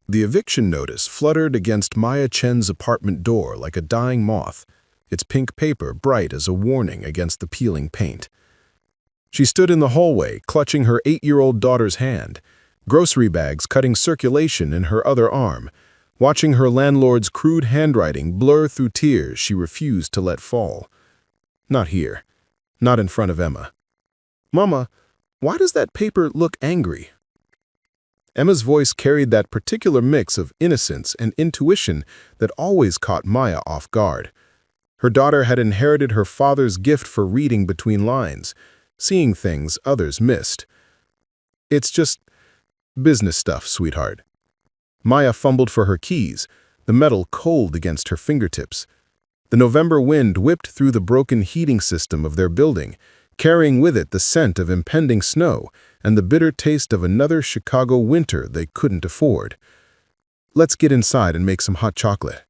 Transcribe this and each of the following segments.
The eviction notice fluttered against Maya Chen's apartment door like a dying moth, its pink paper bright as a warning against the peeling paint. She stood in the hallway, clutching her 8-year-old daughter's hand, grocery bags cutting circulation in her other arm, watching her landlord's crude handwriting blur through tears she refused to let fall. Not here. Not in front of Emma. "Mama, why does that paper look angry?" Emma's voice carried that particular mix of innocence and intuition that always caught Maya off guard. Her daughter had inherited her father's gift for reading between lines, seeing things others missed. "It's just business stuff, sweetheart." Maya fumbled for her keys, the metal cold against her fingertips. The November wind whipped through the broken heating system of their building, carrying with it the scent of impending snow and the bitter taste of another Chicago winter they couldn't afford. "Let's get inside and make some hot chocolate."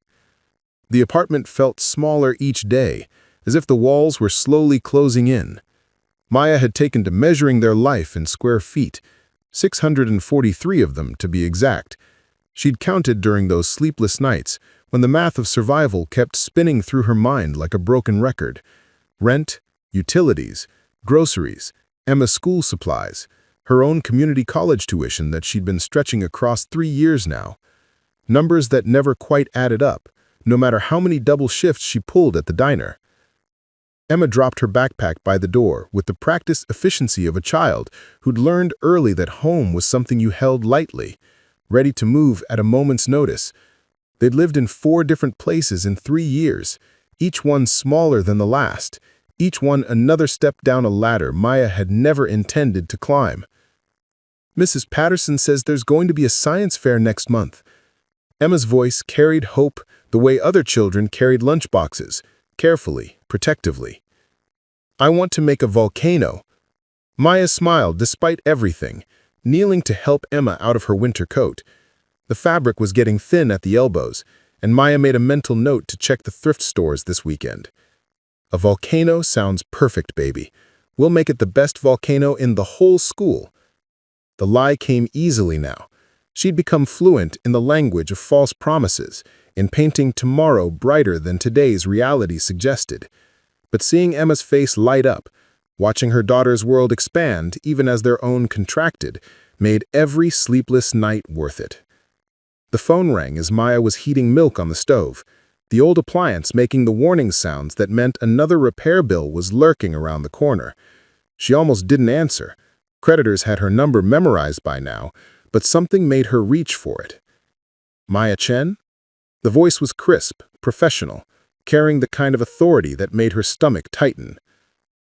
The apartment felt smaller each day, as if the walls were slowly closing in. Maya had taken to measuring their life in square feet, 643 of them to be exact. She'd counted during those sleepless nights when the math of survival kept spinning through her mind like a broken record. Rent, utilities, groceries, Emma's school supplies, her own community college tuition that she'd been stretching across 3 years now. Numbers that never quite added up, no matter how many double shifts she pulled at the diner. Emma dropped her backpack by the door with the practiced efficiency of a child who'd learned early that home was something you held lightly, ready to move at a moment's notice. They'd lived in 4 different places in 3 years, each one smaller than the last, each one another step down a ladder Maya had never intended to climb. "Mrs. Patterson says there's going to be a science fair next month." Emma's voice carried hope the way other children carried lunchboxes, carefully, protectively. "I want to make a volcano." Maya smiled despite everything, kneeling to help Emma out of her winter coat. The fabric was getting thin at the elbows, and Maya made a mental note to check the thrift stores this weekend. "A volcano sounds perfect, baby. We'll make it the best volcano in the whole school." The lie came easily now. She'd become fluent in the language of false promises, in painting tomorrow brighter than today's reality suggested. But seeing Emma's face light up, watching her daughter's world expand even as their own contracted, made every sleepless night worth it. The phone rang as Maya was heating milk on the stove, the old appliance making the warning sounds that meant another repair bill was lurking around the corner. She almost didn't answer. Creditors had her number memorized by now, but something made her reach for it. "Maya Chen?" The voice was crisp, professional, carrying the kind of authority that made her stomach tighten.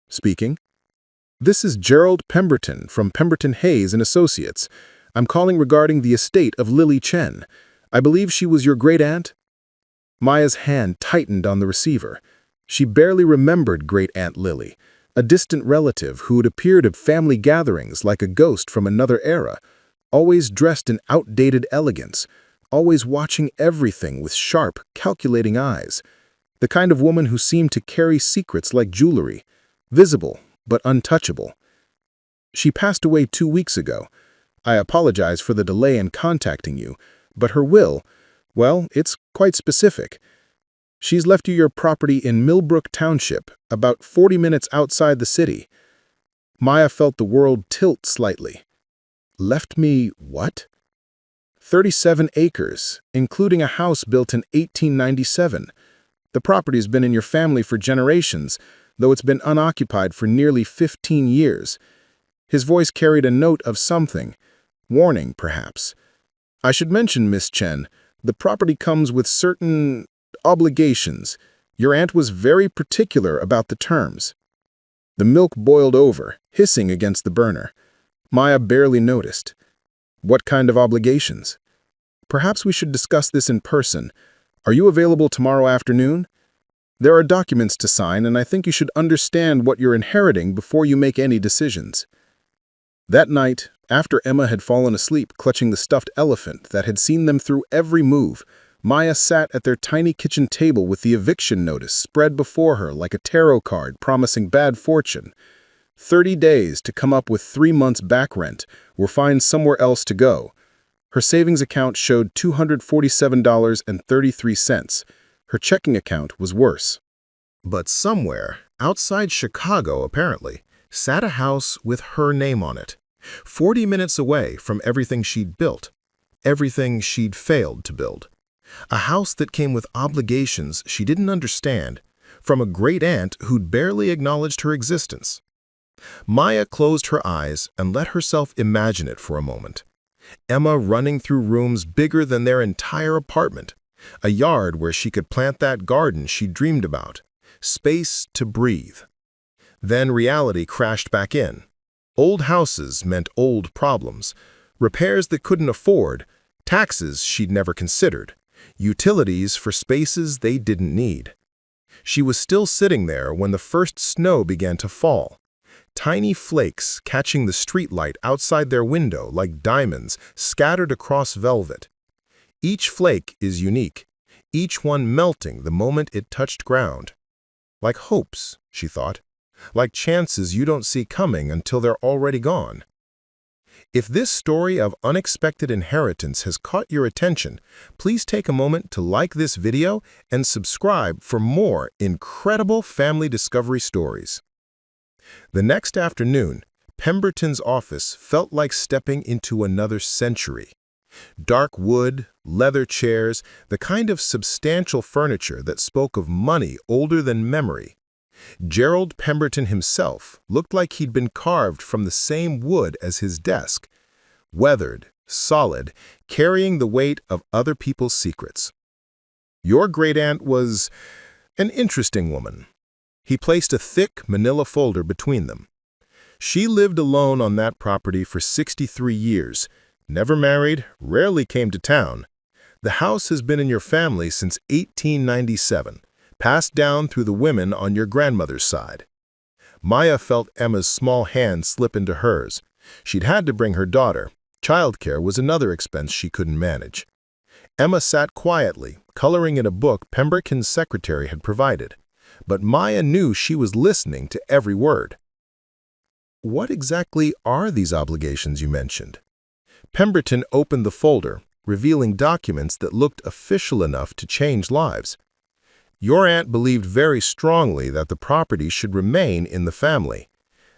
"Speaking." "This is Gerald Pemberton from Pemberton Hayes & Associates. I'm calling regarding the estate of Lily Chen. I believe she was your great-aunt?" Maya's hand tightened on the receiver. She barely remembered Great-Aunt Lily, a distant relative who had appeared at family gatherings like a ghost from another era, always dressed in outdated elegance, always watching everything with sharp, calculating eyes. The kind of woman who seemed to carry secrets like jewelry, visible but untouchable. "She passed away 2 weeks ago. I apologize for the delay in contacting you, but her will, well, it's quite specific. She's left you your property in Millbrook Township, about 40 minutes outside the city." Maya felt the world tilt slightly. "Left me what?" 37 acres, including a house built in 1897. The property's been in your family for generations, though it's been unoccupied for nearly 15 years. His voice carried a note of something. Warning, perhaps. "I should mention, Miss Chen, the property comes with certain obligations. Your aunt was very particular about the terms." The milk boiled over, hissing against the burner. Maya barely noticed. "What kind of obligations?" "Perhaps we should discuss this in person. Are you available tomorrow afternoon? There are documents to sign, and I think you should understand what you're inheriting before you make any decisions." That night, after Emma had fallen asleep clutching the stuffed elephant that had seen them through every move, Maya sat at their tiny kitchen table with the eviction notice spread before her like a tarot card promising bad fortune. 30 days to come up with 3 months back rent or find somewhere else to go. Her savings account showed $247.33. Her checking account was worse. But somewhere, outside Chicago apparently, sat a house with her name on it, 40 minutes away from everything she'd built, everything she'd failed to build. A house that came with obligations she didn't understand, from a great-aunt who'd barely acknowledged her existence. Maya closed her eyes and let herself imagine it for a moment. Emma running through rooms bigger than their entire apartment, a yard where she could plant that garden she dreamed about, space to breathe. Then reality crashed back in. Old houses meant old problems, repairs that couldn't afford, taxes she'd never considered, utilities for spaces they didn't need. She was still sitting there when the first snow began to fall. Tiny flakes catching the streetlight outside their window like diamonds scattered across velvet. Each flake is unique, each one melting the moment it touched ground. Like hopes, she thought, like chances you don't see coming until they're already gone. If this story of unexpected inheritance has caught your attention, please take a moment to like this video and subscribe for more incredible family discovery stories. The next afternoon, Pemberton's office felt like stepping into another century. Dark wood, leather chairs, the kind of substantial furniture that spoke of money older than memory. Gerald Pemberton himself looked like he'd been carved from the same wood as his desk, weathered, solid, carrying the weight of other people's secrets. Your great-aunt was an interesting woman. He placed a thick manila folder between them. She lived alone on that property for 63 years, never married, rarely came to town. The house has been in your family since 1897, passed down through the women on your grandmother's side. Maya felt Emma's small hand slip into hers. She'd had to bring her daughter. Childcare was another expense she couldn't manage. Emma sat quietly, coloring in a book Pemberton's secretary had provided. But Maya knew she was listening to every word. What exactly are these obligations you mentioned? Pemberton opened the folder, revealing documents that looked official enough to change lives. Your aunt believed very strongly that the property should remain in the family.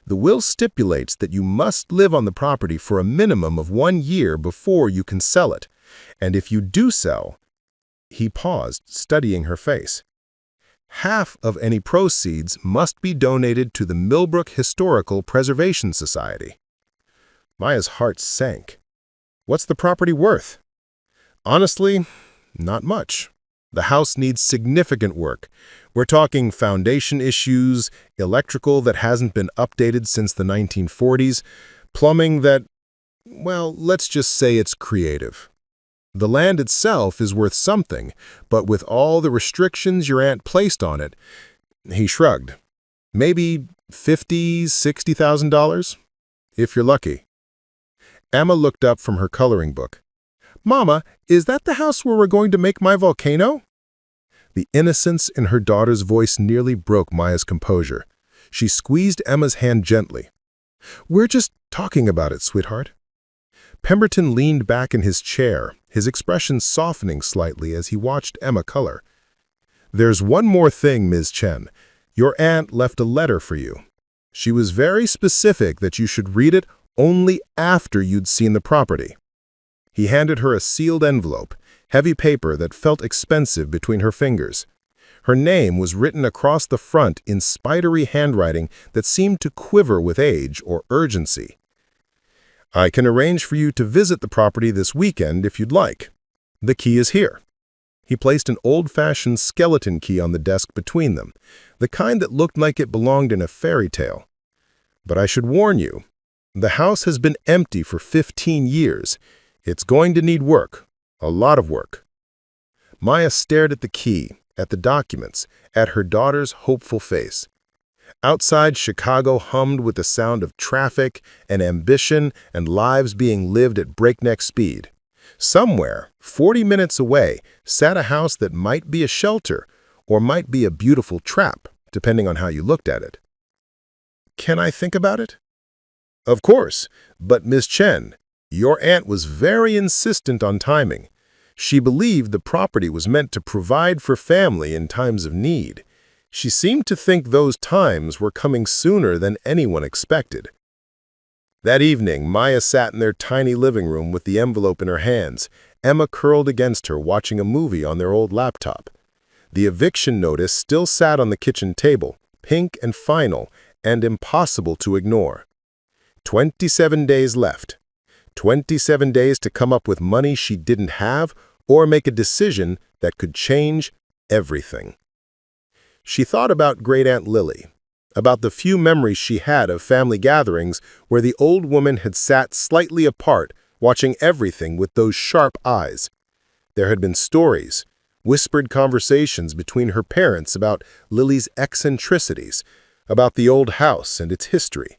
The will stipulates that you must live on the property for a minimum of 1 year before you can sell it, and if you do sell— He paused, studying her face. Half of any proceeds must be donated to the Millbrook Historical Preservation Society. Maya's heart sank. What's the property worth? Honestly, not much. The house needs significant work. We're talking foundation issues, electrical that hasn't been updated since the 1940s, plumbing that, well, let's just say it's creative. The land itself is worth something, but with all the restrictions your aunt placed on it— He shrugged. Maybe $50,000, $60,000, if you're lucky. Emma looked up from her coloring book. Mama, is that the house where we're going to make my volcano? The innocence in her daughter's voice nearly broke Maya's composure. She squeezed Emma's hand gently. We're just talking about it, sweetheart. Pemberton leaned back in his chair, his expression softening slightly as he watched Emma color. There's one more thing, Ms. Chen. Your aunt left a letter for you. She was very specific that you should read it only after you'd seen the property. He handed her a sealed envelope, heavy paper that felt expensive between her fingers. Her name was written across the front in spidery handwriting that seemed to quiver with age or urgency. I can arrange for you to visit the property this weekend if you'd like. The key is here. He placed an old-fashioned skeleton key on the desk between them, the kind that looked like it belonged in a fairy tale. But I should warn you, the house has been empty for 15 years. It's going to need work, a lot of work. Maya stared at the key, at the documents, at her daughter's hopeful face. Outside, Chicago hummed with the sound of traffic and ambition and lives being lived at breakneck speed. Somewhere, 40 minutes away, sat a house that might be a shelter or might be a beautiful trap, depending on how you looked at it. Can I think about it? Of course, but Ms. Chen, Your aunt was very insistent on timing. She believed the property was meant to provide for family in times of need. She seemed to think those times were coming sooner than anyone expected. That evening, Maya sat in their tiny living room with the envelope in her hands, Emma curled against her watching a movie on their old laptop. The eviction notice still sat on the kitchen table, pink and final, and impossible to ignore. 27 days left. 27 days to come up with money she didn't have or make a decision that could change everything. She thought about Great Aunt Lily, about the few memories she had of family gatherings where the old woman had sat slightly apart, watching everything with those sharp eyes. There had been stories, whispered conversations between her parents about Lily's eccentricities, about the old house and its history.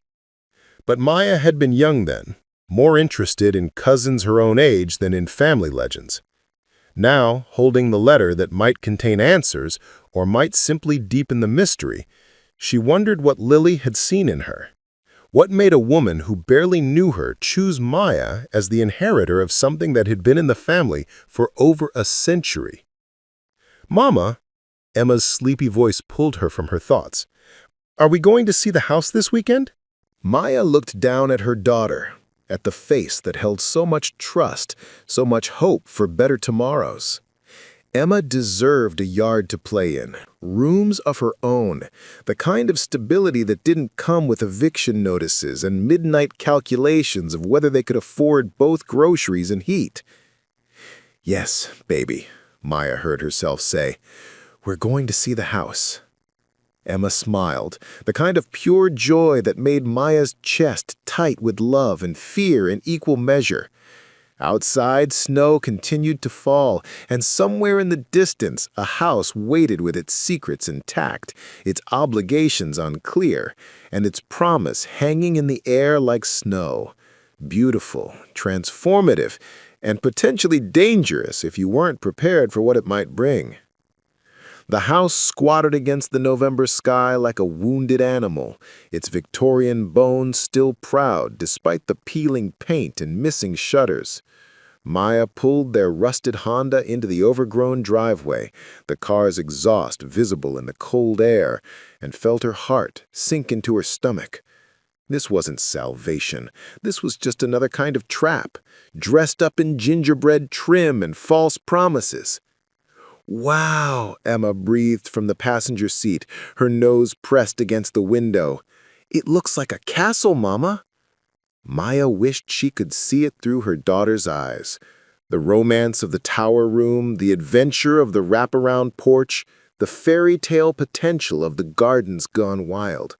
But Maya had been young then, more interested in cousins her own age than in family legends. Now, holding the letter that might contain answers or might simply deepen the mystery, she wondered what Lily had seen in her. What made a woman who barely knew her choose Maya as the inheritor of something that had been in the family for over a century? "Mama," Emma's sleepy voice pulled her from her thoughts. "Are we going to see the house this weekend?" Maya looked down at her daughter, at the face that held so much trust, so much hope for better tomorrows. Emma deserved a yard to play in, rooms of her own, the kind of stability that didn't come with eviction notices and midnight calculations of whether they could afford both groceries and heat. "Yes, baby," Maya heard herself say, "we're going to see the house." Emma smiled, the kind of pure joy that made Maya's chest tight with love and fear in equal measure. Outside, snow continued to fall, and somewhere in the distance, a house waited with its secrets intact, its obligations unclear, and its promise hanging in the air like snow. Beautiful, transformative, and potentially dangerous if you weren't prepared for what it might bring. The house squatted against the November sky like a wounded animal, its Victorian bones still proud despite the peeling paint and missing shutters. Maya pulled their rusted Honda into the overgrown driveway, the car's exhaust visible in the cold air, and felt her heart sink into her stomach. This wasn't salvation. This was just another kind of trap, dressed up in gingerbread trim and false promises. "Wow," Emma breathed from the passenger seat, her nose pressed against the window. "It looks like a castle, Mama." Maya wished she could see it through her daughter's eyes. The romance of the tower room, the adventure of the wraparound porch, the fairy tale potential of the gardens gone wild.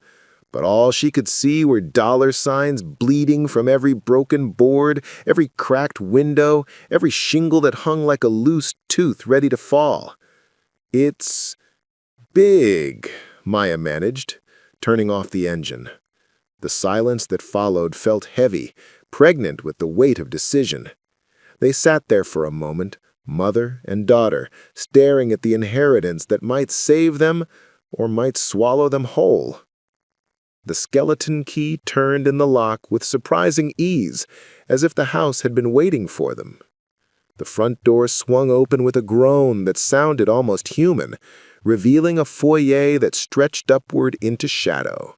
But all she could see were dollar signs bleeding from every broken board, every cracked window, every shingle that hung like a loose tooth ready to fall. "It's big," Maya managed, turning off the engine. The silence that followed felt heavy, pregnant with the weight of decision. They sat there for a moment, mother and daughter, staring at the inheritance that might save them or might swallow them whole. The skeleton key turned in the lock with surprising ease, as if the house had been waiting for them. The front door swung open with a groan that sounded almost human, revealing a foyer that stretched upward into shadow.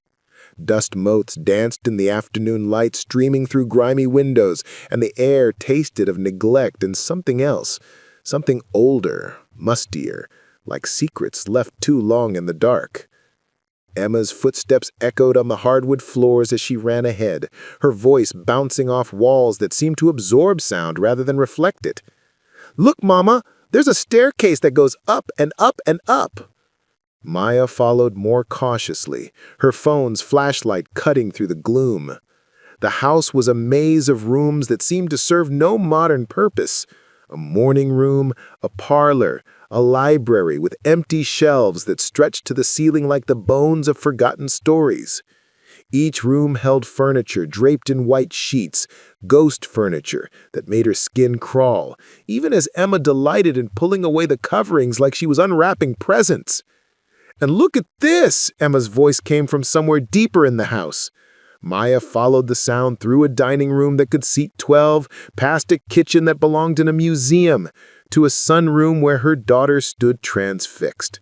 Dust motes danced in the afternoon light streaming through grimy windows, and the air tasted of neglect and something else, something older, mustier, like secrets left too long in the dark. Emma's footsteps echoed on the hardwood floors as she ran ahead, her voice bouncing off walls that seemed to absorb sound rather than reflect it. "Look, Mama, there's a staircase that goes up and up and up." Maya followed more cautiously, her phone's flashlight cutting through the gloom. The house was a maze of rooms that seemed to serve no modern purpose. A morning room, a parlor, a library with empty shelves that stretched to the ceiling like the bones of forgotten stories. Each room held furniture draped in white sheets, ghost furniture that made her skin crawl, even as Emma delighted in pulling away the coverings like she was unwrapping presents. "And look at this!" Emma's voice came from somewhere deeper in the house. Maya followed the sound through a dining room that could seat 12, past a kitchen that belonged in a museum, to a sunroom where her daughter stood transfixed.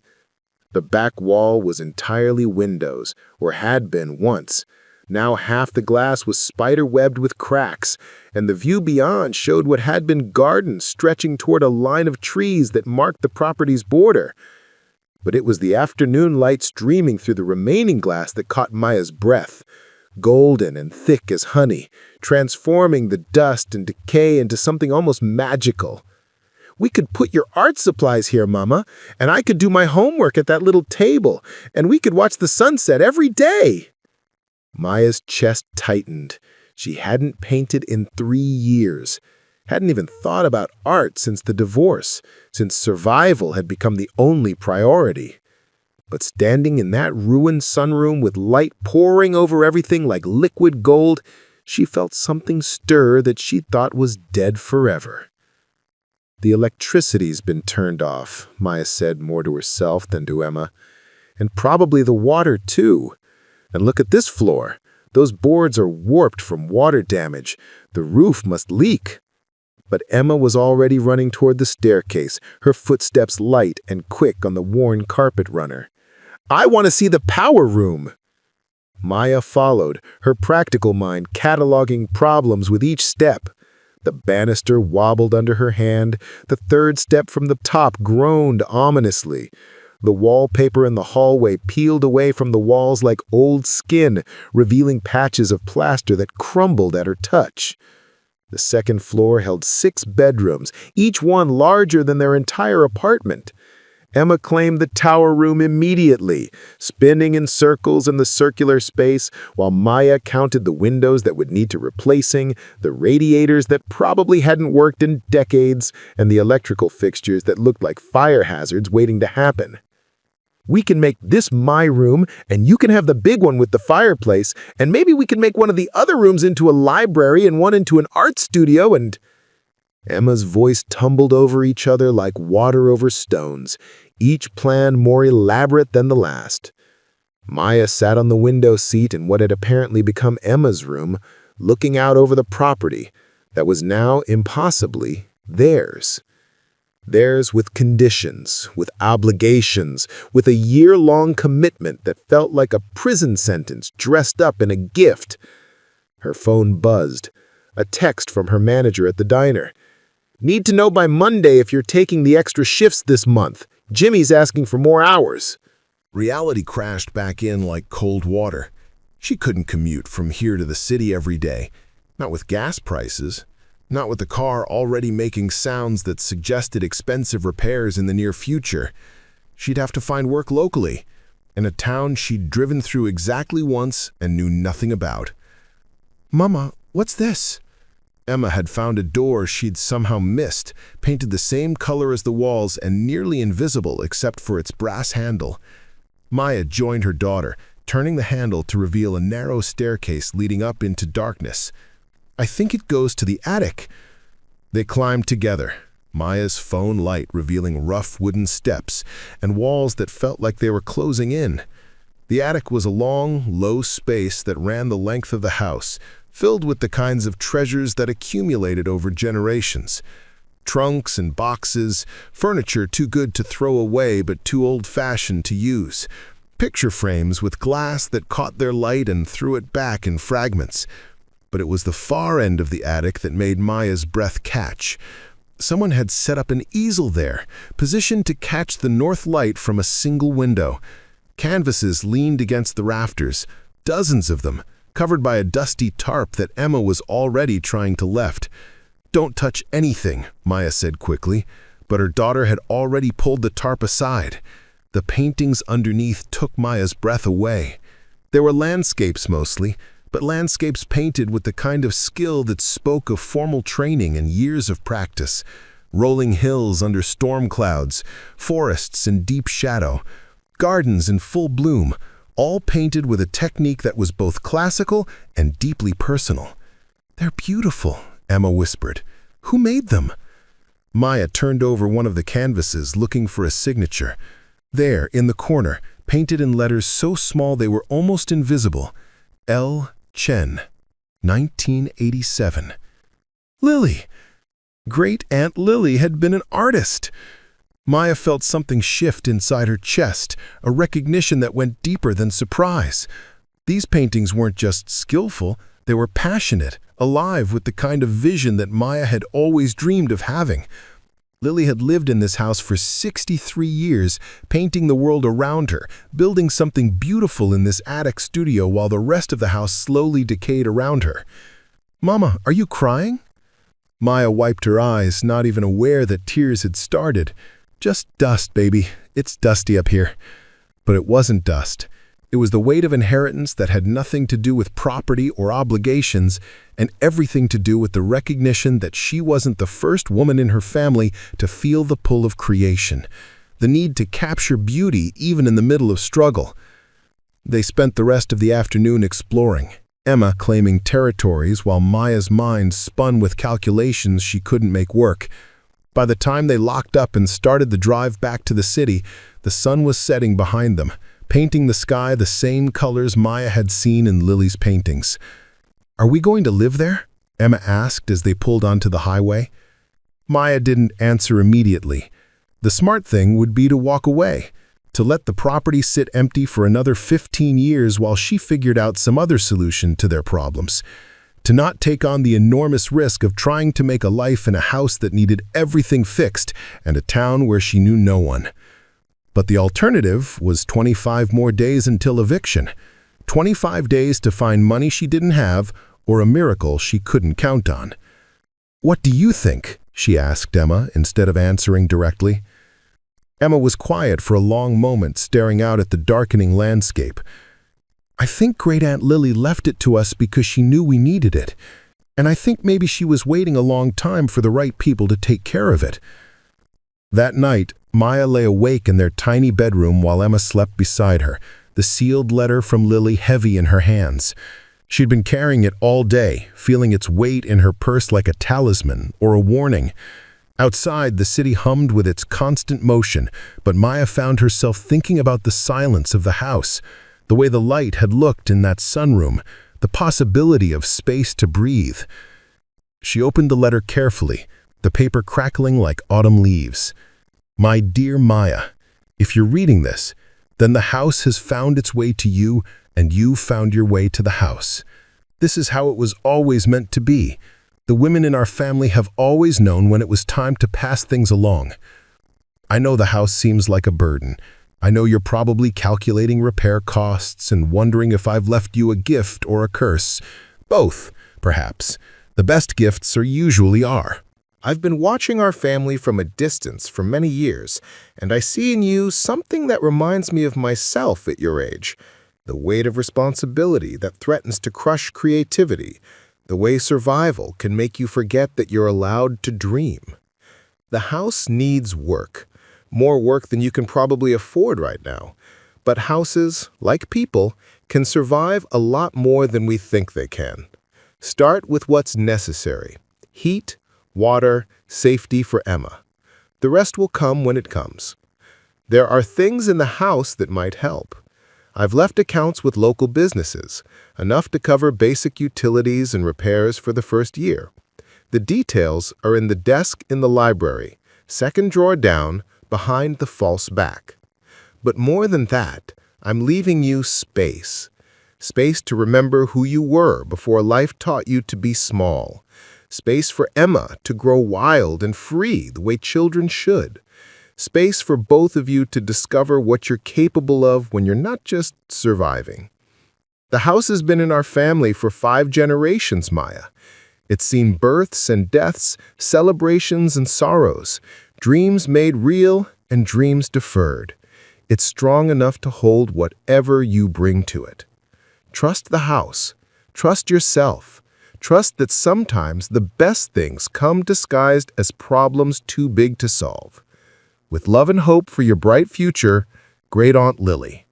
The back wall was entirely windows, or had been once. Now half the glass was spider-webbed with cracks, and the view beyond showed what had been gardens stretching toward a line of trees that marked the property's border. But it was the afternoon light streaming through the remaining glass that caught Maya's breath, golden and thick as honey, transforming the dust and decay into something almost magical. "We could put your art supplies here, Mama, and I could do my homework at that little table, and we could watch the sunset every day." Maya's chest tightened. She hadn't painted in 3 years, hadn't even thought about art since the divorce, since survival had become the only priority. But standing in that ruined sunroom with light pouring over everything like liquid gold, she felt something stir that she thought was dead forever. "The electricity's been turned off," Maya said more to herself than to Emma. "And probably the water, too. And look at this floor. Those boards are warped from water damage. The roof must leak." But Emma was already running toward the staircase, her footsteps light and quick on the worn carpet runner. "I want to see the power room." Maya followed, her practical mind cataloging problems with each step. The banister wobbled under her hand. The third step from the top groaned ominously. The wallpaper in the hallway peeled away from the walls like old skin, revealing patches of plaster that crumbled at her touch. The second floor held 6 bedrooms, each one larger than their entire apartment. Emma claimed the tower room immediately, spinning in circles in the circular space, while Maya counted the windows that would need replacing, the radiators that probably hadn't worked in decades, and the electrical fixtures that looked like fire hazards waiting to happen. "We can make this my room, and you can have the big one with the fireplace, and maybe we can make one of the other rooms into a library and one into an art studio, and—" Emma's voice tumbled over each other like water over stones, each plan more elaborate than the last. Maya sat on the window seat in what had apparently become Emma's room, looking out over the property that was now impossibly theirs. Theirs with conditions, with obligations, with a year-long commitment that felt like a prison sentence dressed up in a gift. Her phone buzzed, a text from her manager at the diner. "Need to know by Monday if you're taking the extra shifts this month. Jimmy's asking for more hours." Reality crashed back in like cold water. She couldn't commute from here to the city every day, not with gas prices, not with the car already making sounds that suggested expensive repairs in the near future. She'd have to find work locally, in a town she'd driven through exactly once and knew nothing about. "Mama, what's this?" Emma had found a door she'd somehow missed, painted the same color as the walls and nearly invisible except for its brass handle. Maya joined her daughter, turning the handle to reveal a narrow staircase leading up into darkness. "I think it goes to the attic." They climbed together, Maya's phone light revealing rough wooden steps and walls that felt like they were closing in. The attic was a long, low space that ran the length of the house, filled with the kinds of treasures that accumulated over generations. Trunks and boxes, furniture too good to throw away but too old-fashioned to use, picture frames with glass that caught their light and threw it back in fragments. But it was the far end of the attic that made Maya's breath catch. Someone had set up an easel there, positioned to catch the north light from a single window. Canvases leaned against the rafters, dozens of them, covered by a dusty tarp that Emma was already trying to lift. "Don't touch anything," Maya said quickly, but her daughter had already pulled the tarp aside. The paintings underneath took Maya's breath away. There were landscapes mostly, but landscapes painted with the kind of skill that spoke of formal training and years of practice. Rolling hills under storm clouds, forests in deep shadow, gardens in full bloom, all painted with a technique that was both classical and deeply personal. "They're beautiful," Emma whispered. "Who made them?" Maya turned over one of the canvases, looking for a signature. There, in the corner, painted in letters so small they were almost invisible, L. Chen, 1987. Lily! Great Aunt Lily had been an artist! Maya felt something shift inside her chest, a recognition that went deeper than surprise. These paintings weren't just skillful, they were passionate, alive with the kind of vision that Maya had always dreamed of having. Lily had lived in this house for 63 years, painting the world around her, building something beautiful in this attic studio while the rest of the house slowly decayed around her. "Mama, are you crying?" Maya wiped her eyes, not even aware that tears had started. "Just dust, baby. It's dusty up here." But it wasn't dust. It was the weight of inheritance that had nothing to do with property or obligations, and everything to do with the recognition that she wasn't the first woman in her family to feel the pull of creation, the need to capture beauty even in the middle of struggle. They spent the rest of the afternoon exploring, Emma claiming territories while Maya's mind spun with calculations she couldn't make work. By the time they locked up and started the drive back to the city, the sun was setting behind them, painting the sky the same colors Maya had seen in Lily's paintings. "Are we going to live there?" Emma asked as they pulled onto the highway. Maya didn't answer immediately. The smart thing would be to walk away, to let the property sit empty for another 15 years while she figured out some other solution to their problems. To not take on the enormous risk of trying to make a life in a house that needed everything fixed and a town where she knew no one. But the alternative was 25 more days until eviction. 25 days to find money she didn't have or a miracle she couldn't count on. "What do you think?" she asked Emma instead of answering directly. Emma was quiet for a long moment, staring out at the darkening landscape. "I think Great Aunt Lily left it to us because she knew we needed it. And I think maybe she was waiting a long time for the right people to take care of it." That night, Maya lay awake in their tiny bedroom while Emma slept beside her, the sealed letter from Lily heavy in her hands. She'd been carrying it all day, feeling its weight in her purse like a talisman or a warning. Outside, the city hummed with its constant motion, but Maya found herself thinking about the silence of the house, the way the light had looked in that sunroom, the possibility of space to breathe. She opened the letter carefully, the paper crackling like autumn leaves. "My dear Maya, if you're reading this, then the house has found its way to you and you found your way to the house. This is how it was always meant to be. The women in our family have always known when it was time to pass things along. I know the house seems like a burden. I know you're probably calculating repair costs and wondering if I've left you a gift or a curse. Both, perhaps. The best gifts usually are. I've been watching our family from a distance for many years, and I see in you something that reminds me of myself at your age. The weight of responsibility that threatens to crush creativity. The way survival can make you forget that you're allowed to dream. The house needs work. More work than you can probably afford right now. But houses, like people, can survive a lot more than we think they can. Start with what's necessary. Heat, water, safety for Emma. The rest will come when it comes. There are things in the house that might help. I've left accounts with local businesses, enough to cover basic utilities and repairs for the first year. The details are in the desk in the library, second drawer down, behind the false back. But more than that, I'm leaving you space. Space to remember who you were before life taught you to be small. Space for Emma to grow wild and free the way children should. Space for both of you to discover what you're capable of when you're not just surviving. The house has been in our family for 5 generations, Maya. It's seen births and deaths, celebrations and sorrows, dreams made real and dreams deferred. It's strong enough to hold whatever you bring to it. Trust the house. Trust yourself. Trust that sometimes the best things come disguised as problems too big to solve. With love and hope for your bright future, Great Aunt Lily.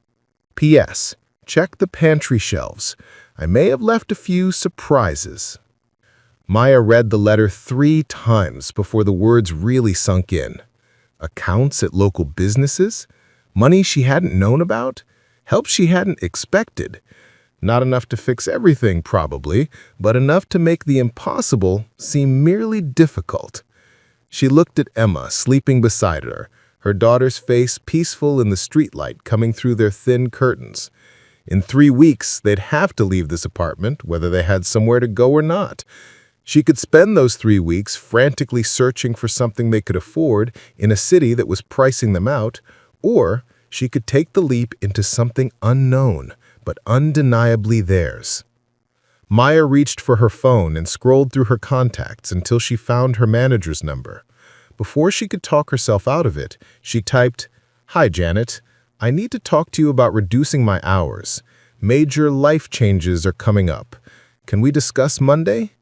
P.S. Check the pantry shelves. I may have left a few surprises. Maya read the letter 3 times before the words really sunk in. Accounts at local businesses? Money she hadn't known about? Help she hadn't expected? Not enough to fix everything, probably, but enough to make the impossible seem merely difficult. She looked at Emma, sleeping beside her daughter's face peaceful in the streetlight coming through their thin curtains. In 3 weeks, they'd have to leave this apartment, whether they had somewhere to go or not. She could spend those 3 weeks frantically searching for something they could afford in a city that was pricing them out, or she could take the leap into something unknown, but undeniably theirs. Maya reached for her phone and scrolled through her contacts until she found her manager's number. Before she could talk herself out of it, she typed, "Hi, Janet. I need to talk to you about reducing my hours. Major life changes are coming up. Can we discuss Monday?"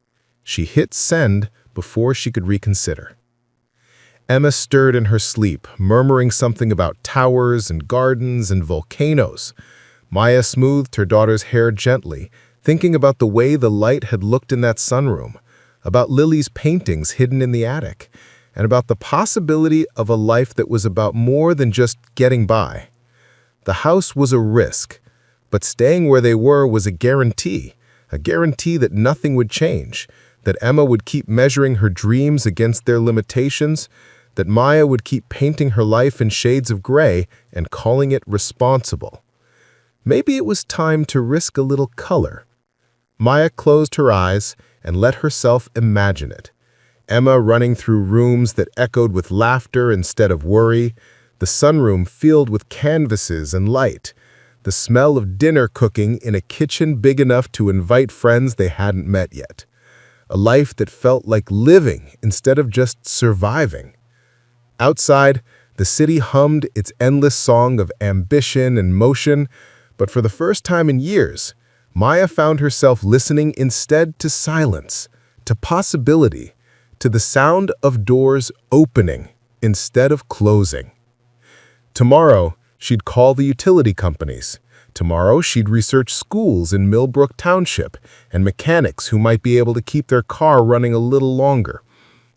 She hit send before she could reconsider. Emma stirred in her sleep, murmuring something about towers and gardens and volcanoes. Maya smoothed her daughter's hair gently, thinking about the way the light had looked in that sunroom, about Lily's paintings hidden in the attic, and about the possibility of a life that was about more than just getting by. The house was a risk, but staying where they were was a guarantee that nothing would change, that Emma would keep measuring her dreams against their limitations, that Maya would keep painting her life in shades of gray and calling it responsible. Maybe it was time to risk a little color. Maya closed her eyes and let herself imagine it. Emma running through rooms that echoed with laughter instead of worry, the sunroom filled with canvases and light, the smell of dinner cooking in a kitchen big enough to invite friends they hadn't met yet. A life that felt like living instead of just surviving. Outside, the city hummed its endless song of ambition and motion, but for the first time in years, Maya found herself listening instead to silence, to possibility, to the sound of doors opening instead of closing. Tomorrow, she'd call the utility companies. Tomorrow, she'd research schools in Millbrook Township and mechanics who might be able to keep their car running a little longer.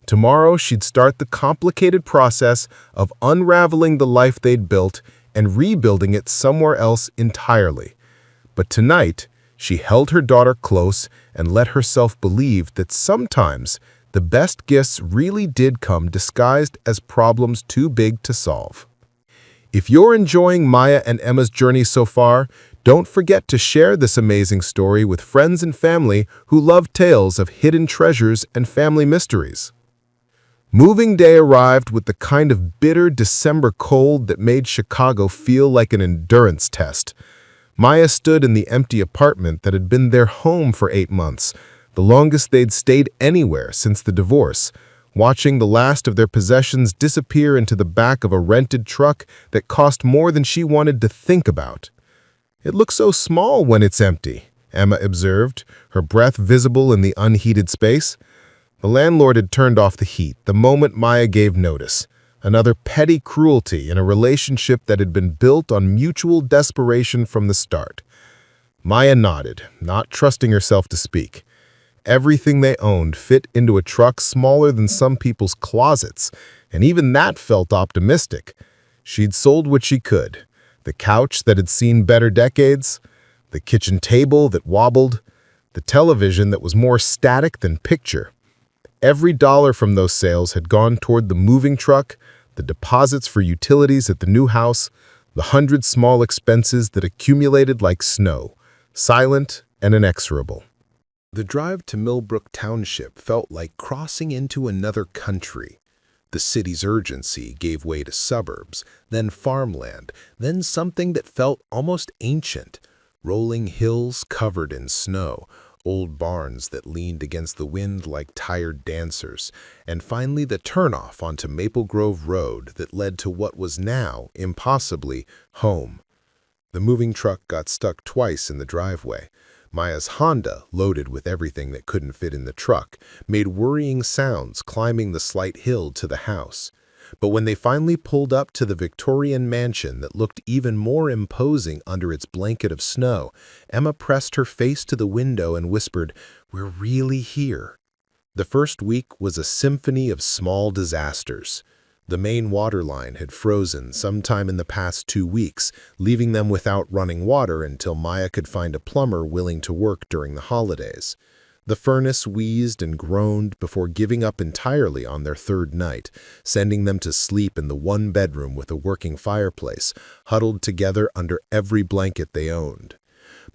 Tomorrow, she'd start the complicated process of unraveling the life they'd built and rebuilding it somewhere else entirely. But tonight, she held her daughter close and let herself believe that sometimes the best gifts really did come disguised as problems too big to solve. If you're enjoying Maya and Emma's journey so far, don't forget to share this amazing story with friends and family who love tales of hidden treasures and family mysteries. Moving day arrived with the kind of bitter December cold that made Chicago feel like an endurance test. Maya stood in the empty apartment that had been their home for 8 months, the longest they'd stayed anywhere since the divorce, watching the last of their possessions disappear into the back of a rented truck that cost more than she wanted to think about. "It looks so small when it's empty," Emma observed, her breath visible in the unheated space. The landlord had turned off the heat the moment Maya gave notice, another petty cruelty in a relationship that had been built on mutual desperation from the start. Maya nodded, not trusting herself to speak. Everything they owned fit into a truck smaller than some people's closets, and even that felt optimistic. She'd sold what she could: the couch that had seen better decades, the kitchen table that wobbled, the television that was more static than picture. Every dollar from those sales had gone toward the moving truck, the deposits for utilities at the new house, the 100 small expenses that accumulated like snow, silent and inexorable. The drive to Millbrook Township felt like crossing into another country. The city's urgency gave way to suburbs, then farmland, then something that felt almost ancient: rolling hills covered in snow, old barns that leaned against the wind like tired dancers, and finally the turnoff onto Maple Grove Road that led to what was now, impossibly, home. The moving truck got stuck twice in the driveway. Maya's Honda, loaded with everything that couldn't fit in the truck, made worrying sounds climbing the slight hill to the house. But when they finally pulled up to the Victorian mansion that looked even more imposing under its blanket of snow, Emma pressed her face to the window and whispered, "We're really here." The first week was a symphony of small disasters. The main water line had frozen sometime in the past 2 weeks, leaving them without running water until Maya could find a plumber willing to work during the holidays. The furnace wheezed and groaned before giving up entirely on their third night, sending them to sleep in the one bedroom with a working fireplace, huddled together under every blanket they owned.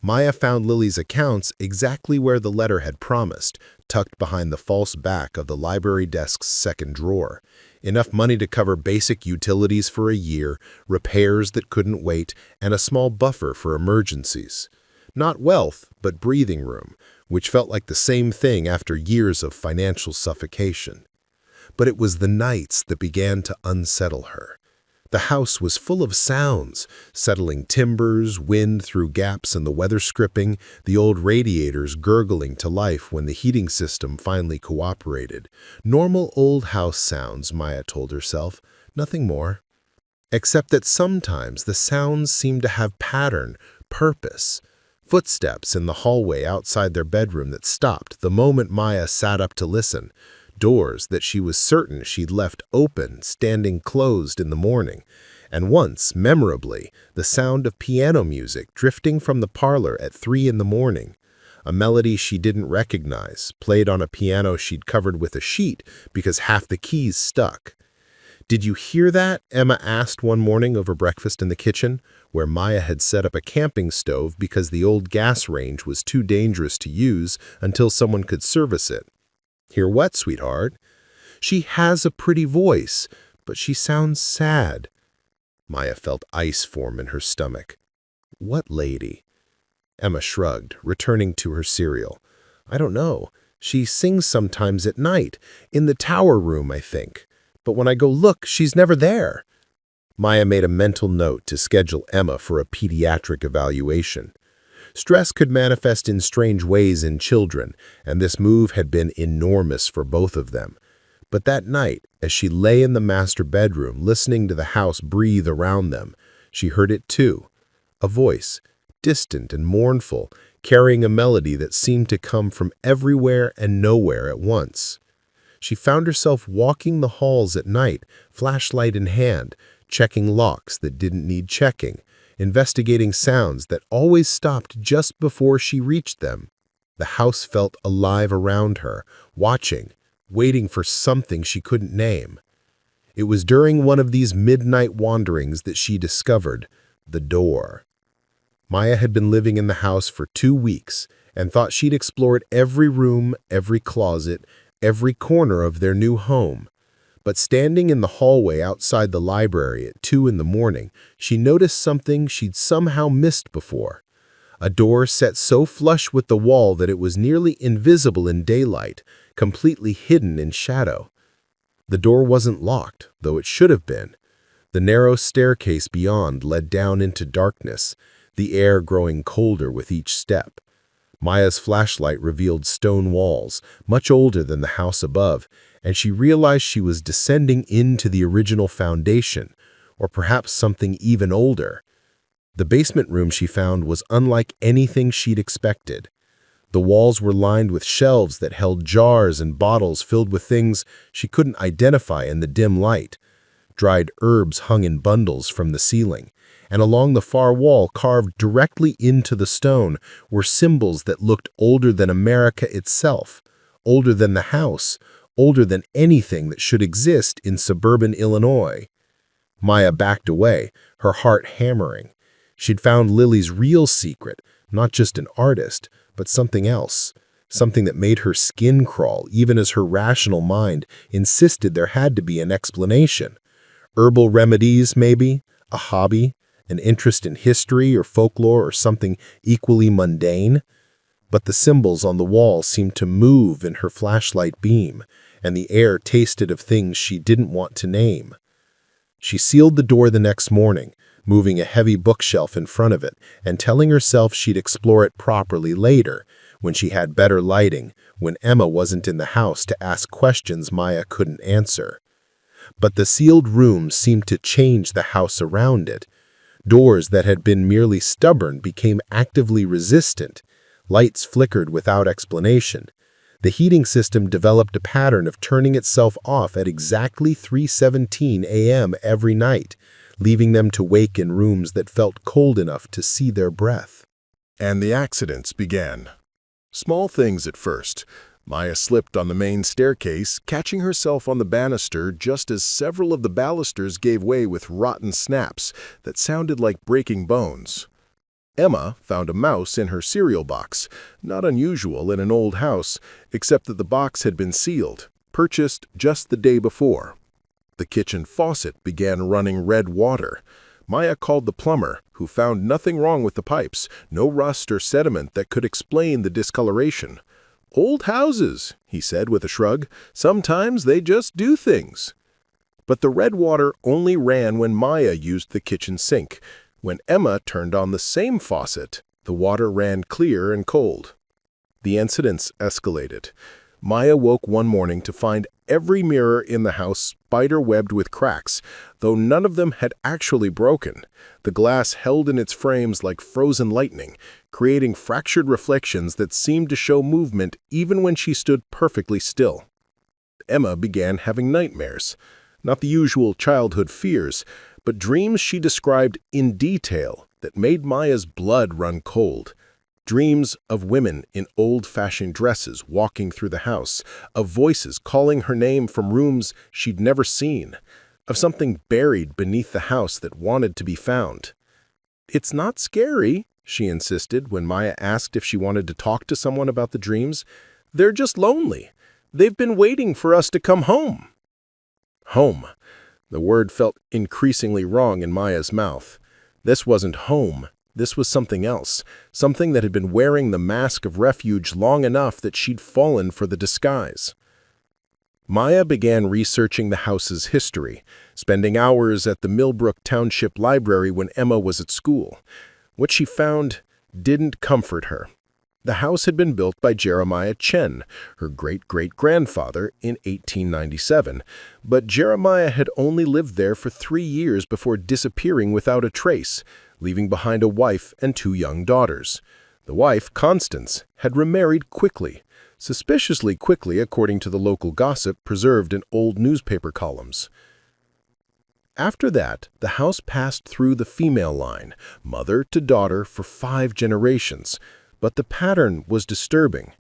Maya found Lily's accounts exactly where the letter had promised, tucked behind the false back of the library desk's second drawer. Enough money to cover basic utilities for a year, repairs that couldn't wait, and a small buffer for emergencies. Not wealth, but breathing room, which felt like the same thing after years of financial suffocation. But it was the nights that began to unsettle her. The house was full of sounds, settling timbers, wind through gaps in the weather stripping, the old radiators gurgling to life when the heating system finally cooperated. Normal old house sounds, Maya told herself, nothing more. Except that sometimes the sounds seemed to have pattern, purpose. Footsteps in the hallway outside their bedroom that stopped the moment Maya sat up to listen. Doors that she was certain she'd left open, standing closed in the morning. And once, memorably, the sound of piano music drifting from the parlor at 3 in the morning. A melody she didn't recognize, played on a piano she'd covered with a sheet because half the keys stuck. "Did you hear that?" Emma asked one morning over breakfast in the kitchen, where Maya had set up a camping stove because the old gas range was too dangerous to use until someone could service it. "Hear what, sweetheart?" "She has a pretty voice, but she sounds sad." Maya felt ice form in her stomach. "What lady?" Emma shrugged, returning to her cereal. "I don't know. She sings sometimes at night, in the tower room, I think. But when I go look, she's never there." Maya made a mental note to schedule Emma for a pediatric evaluation. Stress could manifest in strange ways in children, and this move had been enormous for both of them. But that night, as she lay in the master bedroom listening to the house breathe around them, she heard it too. A voice, distant and mournful, carrying a melody that seemed to come from everywhere and nowhere at once. She found herself walking the halls at night, flashlight in hand, checking locks that didn't need checking, investigating sounds that always stopped just before she reached them. The house felt alive around her, watching, waiting for something she couldn't name. It was during one of these midnight wanderings that she discovered the door. Maya had been living in the house for 2 weeks and thought she'd explored every room, every closet, every corner of their new home. But standing in the hallway outside the library at 2 in the morning, she noticed something she'd somehow missed before. A door set so flush with the wall that it was nearly invisible in daylight, completely hidden in shadow. The door wasn't locked, though it should have been. The narrow staircase beyond led down into darkness, the air growing colder with each step. Maya's flashlight revealed stone walls, much older than the house above, and she realized she was descending into the original foundation, or perhaps something even older. The basement room she found was unlike anything she'd expected. The walls were lined with shelves that held jars and bottles filled with things she couldn't identify in the dim light. Dried herbs hung in bundles from the ceiling, and along the far wall, carved directly into the stone, were symbols that looked older than America itself, older than the house, older than anything that should exist in suburban Illinois. Maya backed away, her heart hammering. She'd found Lily's real secret, not just an artist, but something else, something that made her skin crawl even as her rational mind insisted there had to be an explanation. Herbal remedies, maybe, a hobby, an interest in history or folklore or something equally mundane. But the symbols on the wall seemed to move in her flashlight beam, and the air tasted of things she didn't want to name. She sealed the door the next morning, moving a heavy bookshelf in front of it and telling herself she'd explore it properly later, when she had better lighting, when Emma wasn't in the house to ask questions Maya couldn't answer. But the sealed room seemed to change the house around it. Doors that had been merely stubborn became actively resistant. Lights flickered without explanation. The heating system developed a pattern of turning itself off at exactly 3:17 a.m. every night, leaving them to wake in rooms that felt cold enough to see their breath. And the accidents began. Small things at first. Maya slipped on the main staircase, catching herself on the banister just as several of the balusters gave way with rotten snaps that sounded like breaking bones. Emma found a mouse in her cereal box, not unusual in an old house, except that the box had been sealed, purchased just the day before. The kitchen faucet began running red water. Maya called the plumber, who found nothing wrong with the pipes, no rust or sediment that could explain the discoloration. "Old houses," he said with a shrug. "Sometimes they just do things." But the red water only ran when Maya used the kitchen sink. When Emma turned on the same faucet, the water ran clear and cold. The incidents escalated. Maya woke one morning to find every mirror in the house spider-webbed with cracks, though none of them had actually broken. The glass held in its frames like frozen lightning, creating fractured reflections that seemed to show movement even when she stood perfectly still. Emma began having nightmares. Not the usual childhood fears, but dreams she described in detail that made Maya's blood run cold. Dreams of women in old-fashioned dresses walking through the house, of voices calling her name from rooms she'd never seen, of something buried beneath the house that wanted to be found. "It's not scary," she insisted when Maya asked if she wanted to talk to someone about the dreams. "They're just lonely. They've been waiting for us to come home." Home. The word felt increasingly wrong in Maya's mouth. This wasn't home. This was something else, something that had been wearing the mask of refuge long enough that she'd fallen for the disguise. Maya began researching the house's history, spending hours at the Millbrook Township Library when Emma was at school. What she found didn't comfort her. The house had been built by Jeremiah Chen, her great-great-grandfather, in 1897, but Jeremiah had only lived there for 3 years before disappearing without a trace, leaving behind a wife and 2 young daughters. The wife, Constance, had remarried quickly, suspiciously quickly according to the local gossip preserved in old newspaper columns. After that, the house passed through the female line, mother to daughter, for 5 generations, but the pattern was disturbing.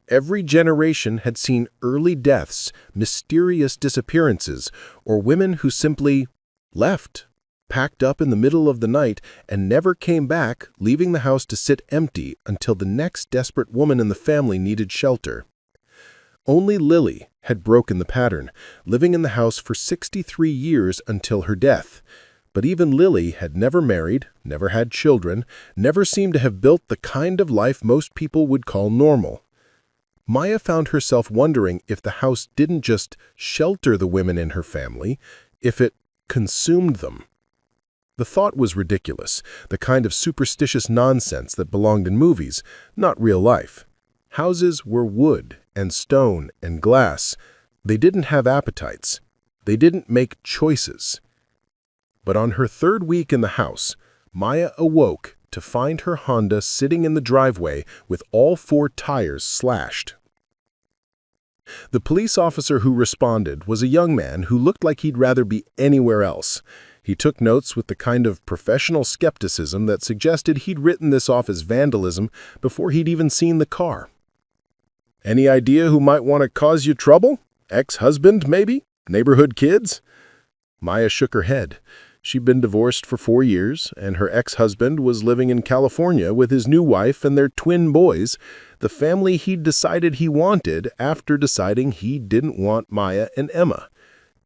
Every generation had seen early deaths, mysterious disappearances, or women who simply left, packed up in the middle of the night, and never came back, leaving the house to sit empty until the next desperate woman in the family needed shelter. Only Lily had broken the pattern, living in the house for 63 years until her death. But even Lily had never married, never had children, never seemed to have built the kind of life most people would call normal. Maya found herself wondering if the house didn't just shelter the women in her family, if it consumed them. The thought was ridiculous, the kind of superstitious nonsense that belonged in movies, not real life. Houses were wood and stone and glass. They didn't have appetites. They didn't make choices. But on her 3rd week in the house, Maya awoke to find her Honda sitting in the driveway with all 4 tires slashed. The police officer who responded was a young man who looked like he'd rather be anywhere else. He took notes with the kind of professional skepticism that suggested he'd written this off as vandalism before he'd even seen the car. "Any idea who might want to cause you trouble? Ex-husband, maybe? Neighborhood kids?" Maya shook her head. She'd been divorced for 4 years, and her ex-husband was living in California with his new wife and their twin boys, the family he'd decided he wanted after deciding he didn't want Maya and Emma.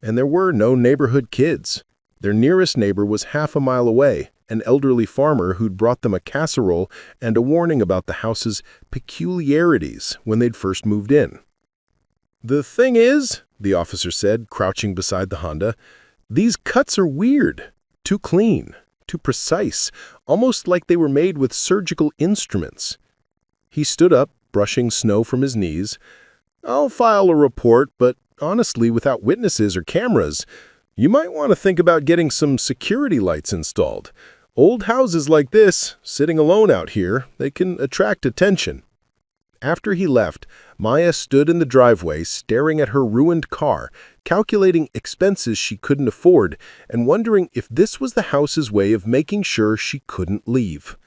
And there were no neighborhood kids. Their nearest neighbor was half a mile away, an elderly farmer who'd brought them a casserole and a warning about the house's peculiarities when they'd first moved in. "The thing is," the officer said, crouching beside the Honda, "these cuts are weird, too clean, too precise, almost like they were made with surgical instruments." He stood up, brushing snow from his knees. "I'll file a report, but honestly, without witnesses or cameras, you might want to think about getting some security lights installed. Old houses like this, sitting alone out here, they can attract attention." After he left, Maya stood in the driveway, staring at her ruined car, calculating expenses she couldn't afford, and wondering if this was the house's way of making sure she couldn't leave.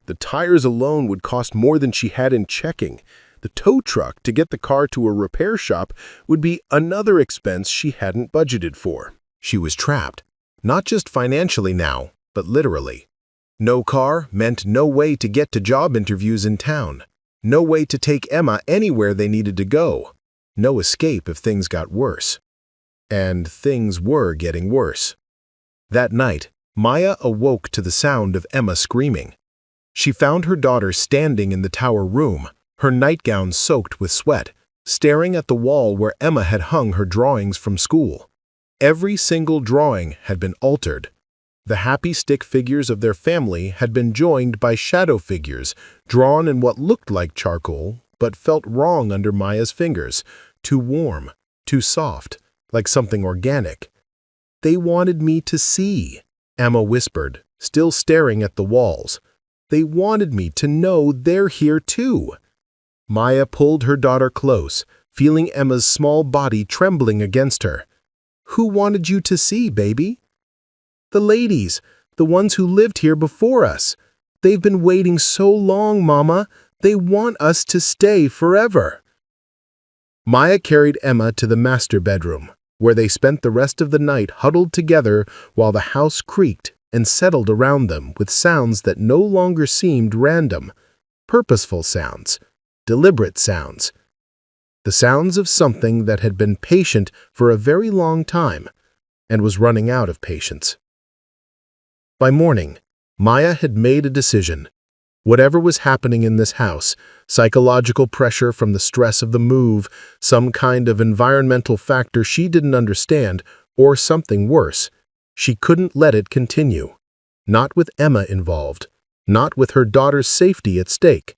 The tires alone would cost more than she had in checking. The tow truck to get the car to a repair shop would be another expense she hadn't budgeted for. She was trapped, not just financially now, but literally. No car meant no way to get to job interviews in town. No way to take Emma anywhere they needed to go. No escape if things got worse. And things were getting worse. That night, Maya awoke to the sound of Emma screaming. She found her daughter standing in the tower room, her nightgown soaked with sweat, staring at the wall where Emma had hung her drawings from school. Every single drawing had been altered. The happy stick figures of their family had been joined by shadow figures, drawn in what looked like charcoal, but felt wrong under Maya's fingers, too warm, too soft, like something organic. "They wanted me to see," Emma whispered, still staring at the walls. "They wanted me to know they're here too." Maya pulled her daughter close, feeling Emma's small body trembling against her. "Who wanted you to see, baby?" "The ladies, the ones who lived here before us. They've been waiting so long, Mama. They want us to stay forever." Maya carried Emma to the master bedroom, where they spent the rest of the night huddled together while the house creaked and settled around them with sounds that no longer seemed random, purposeful sounds, deliberate sounds. The sounds of something that had been patient for a very long time and was running out of patience. By morning, Maya had made a decision. Whatever was happening in this house, psychological pressure from the stress of the move, some kind of environmental factor she didn't understand, or something worse, she couldn't let it continue. Not with Emma involved, not with her daughter's safety at stake.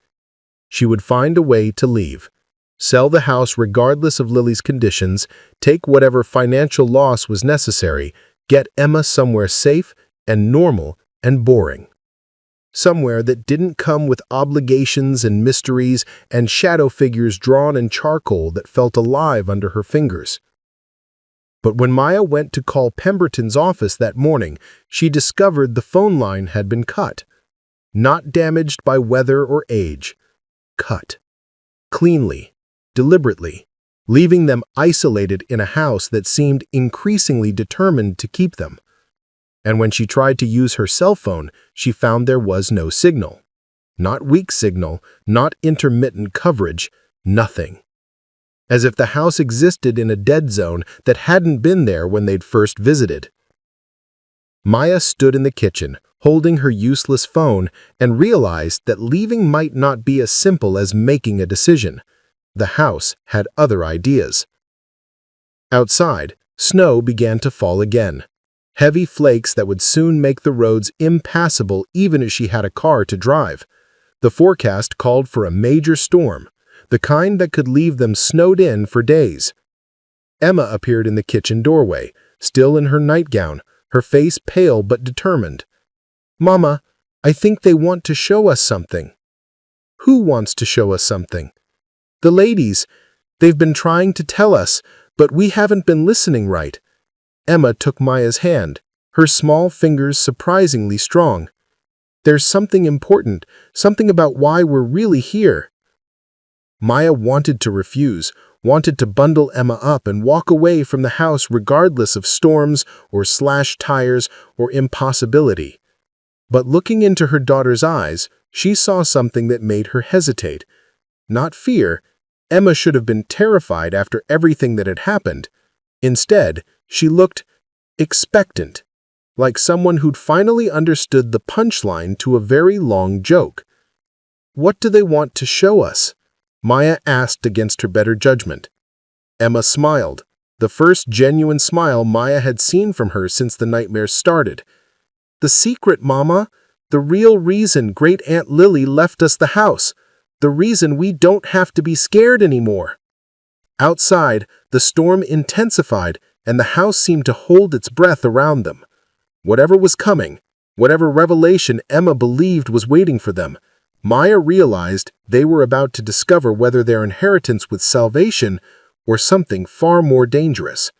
She would find a way to leave. Sell the house regardless of Lily's conditions, take whatever financial loss was necessary, get Emma somewhere safe and normal and boring. Somewhere that didn't come with obligations and mysteries and shadow figures drawn in charcoal that felt alive under her fingers. But when Maya went to call Pemberton's office that morning, she discovered the phone line had been cut. Not damaged by weather or age. Cut. Cleanly, deliberately, leaving them isolated in a house that seemed increasingly determined to keep them. And when she tried to use her cell phone, she found there was no signal. Not weak signal, not intermittent coverage, nothing. As if the house existed in a dead zone that hadn't been there when they'd first visited. Maya stood in the kitchen, holding her useless phone, and realized that leaving might not be as simple as making a decision. The house had other ideas. Outside, snow began to fall again. Heavy flakes that would soon make the roads impassable even if she had a car to drive. The forecast called for a major storm, the kind that could leave them snowed in for days. Emma appeared in the kitchen doorway, still in her nightgown, her face pale but determined. "Mama, I think they want to show us something." "Who wants to show us something?" "The ladies. They've been trying to tell us, but we haven't been listening right." Emma took Maya's hand, her small fingers surprisingly strong. "There's something important, something about why we're really here." Maya wanted to refuse, wanted to bundle Emma up and walk away from the house regardless of storms or slashed tires or impossibility. But looking into her daughter's eyes, she saw something that made her hesitate. Not fear. Emma should have been terrified after everything that had happened. Instead, she looked expectant, like someone who'd finally understood the punchline to a very long joke. "What do they want to show us?" Maya asked against her better judgment. Emma smiled, the first genuine smile Maya had seen from her since the nightmares started. "The secret, Mama. The real reason Great Aunt Lily left us the house. The reason we don't have to be scared anymore." Outside, the storm intensified, and the house seemed to hold its breath around them. Whatever was coming, whatever revelation Emma believed was waiting for them, Maya realized they were about to discover whether their inheritance was salvation or something far more dangerous.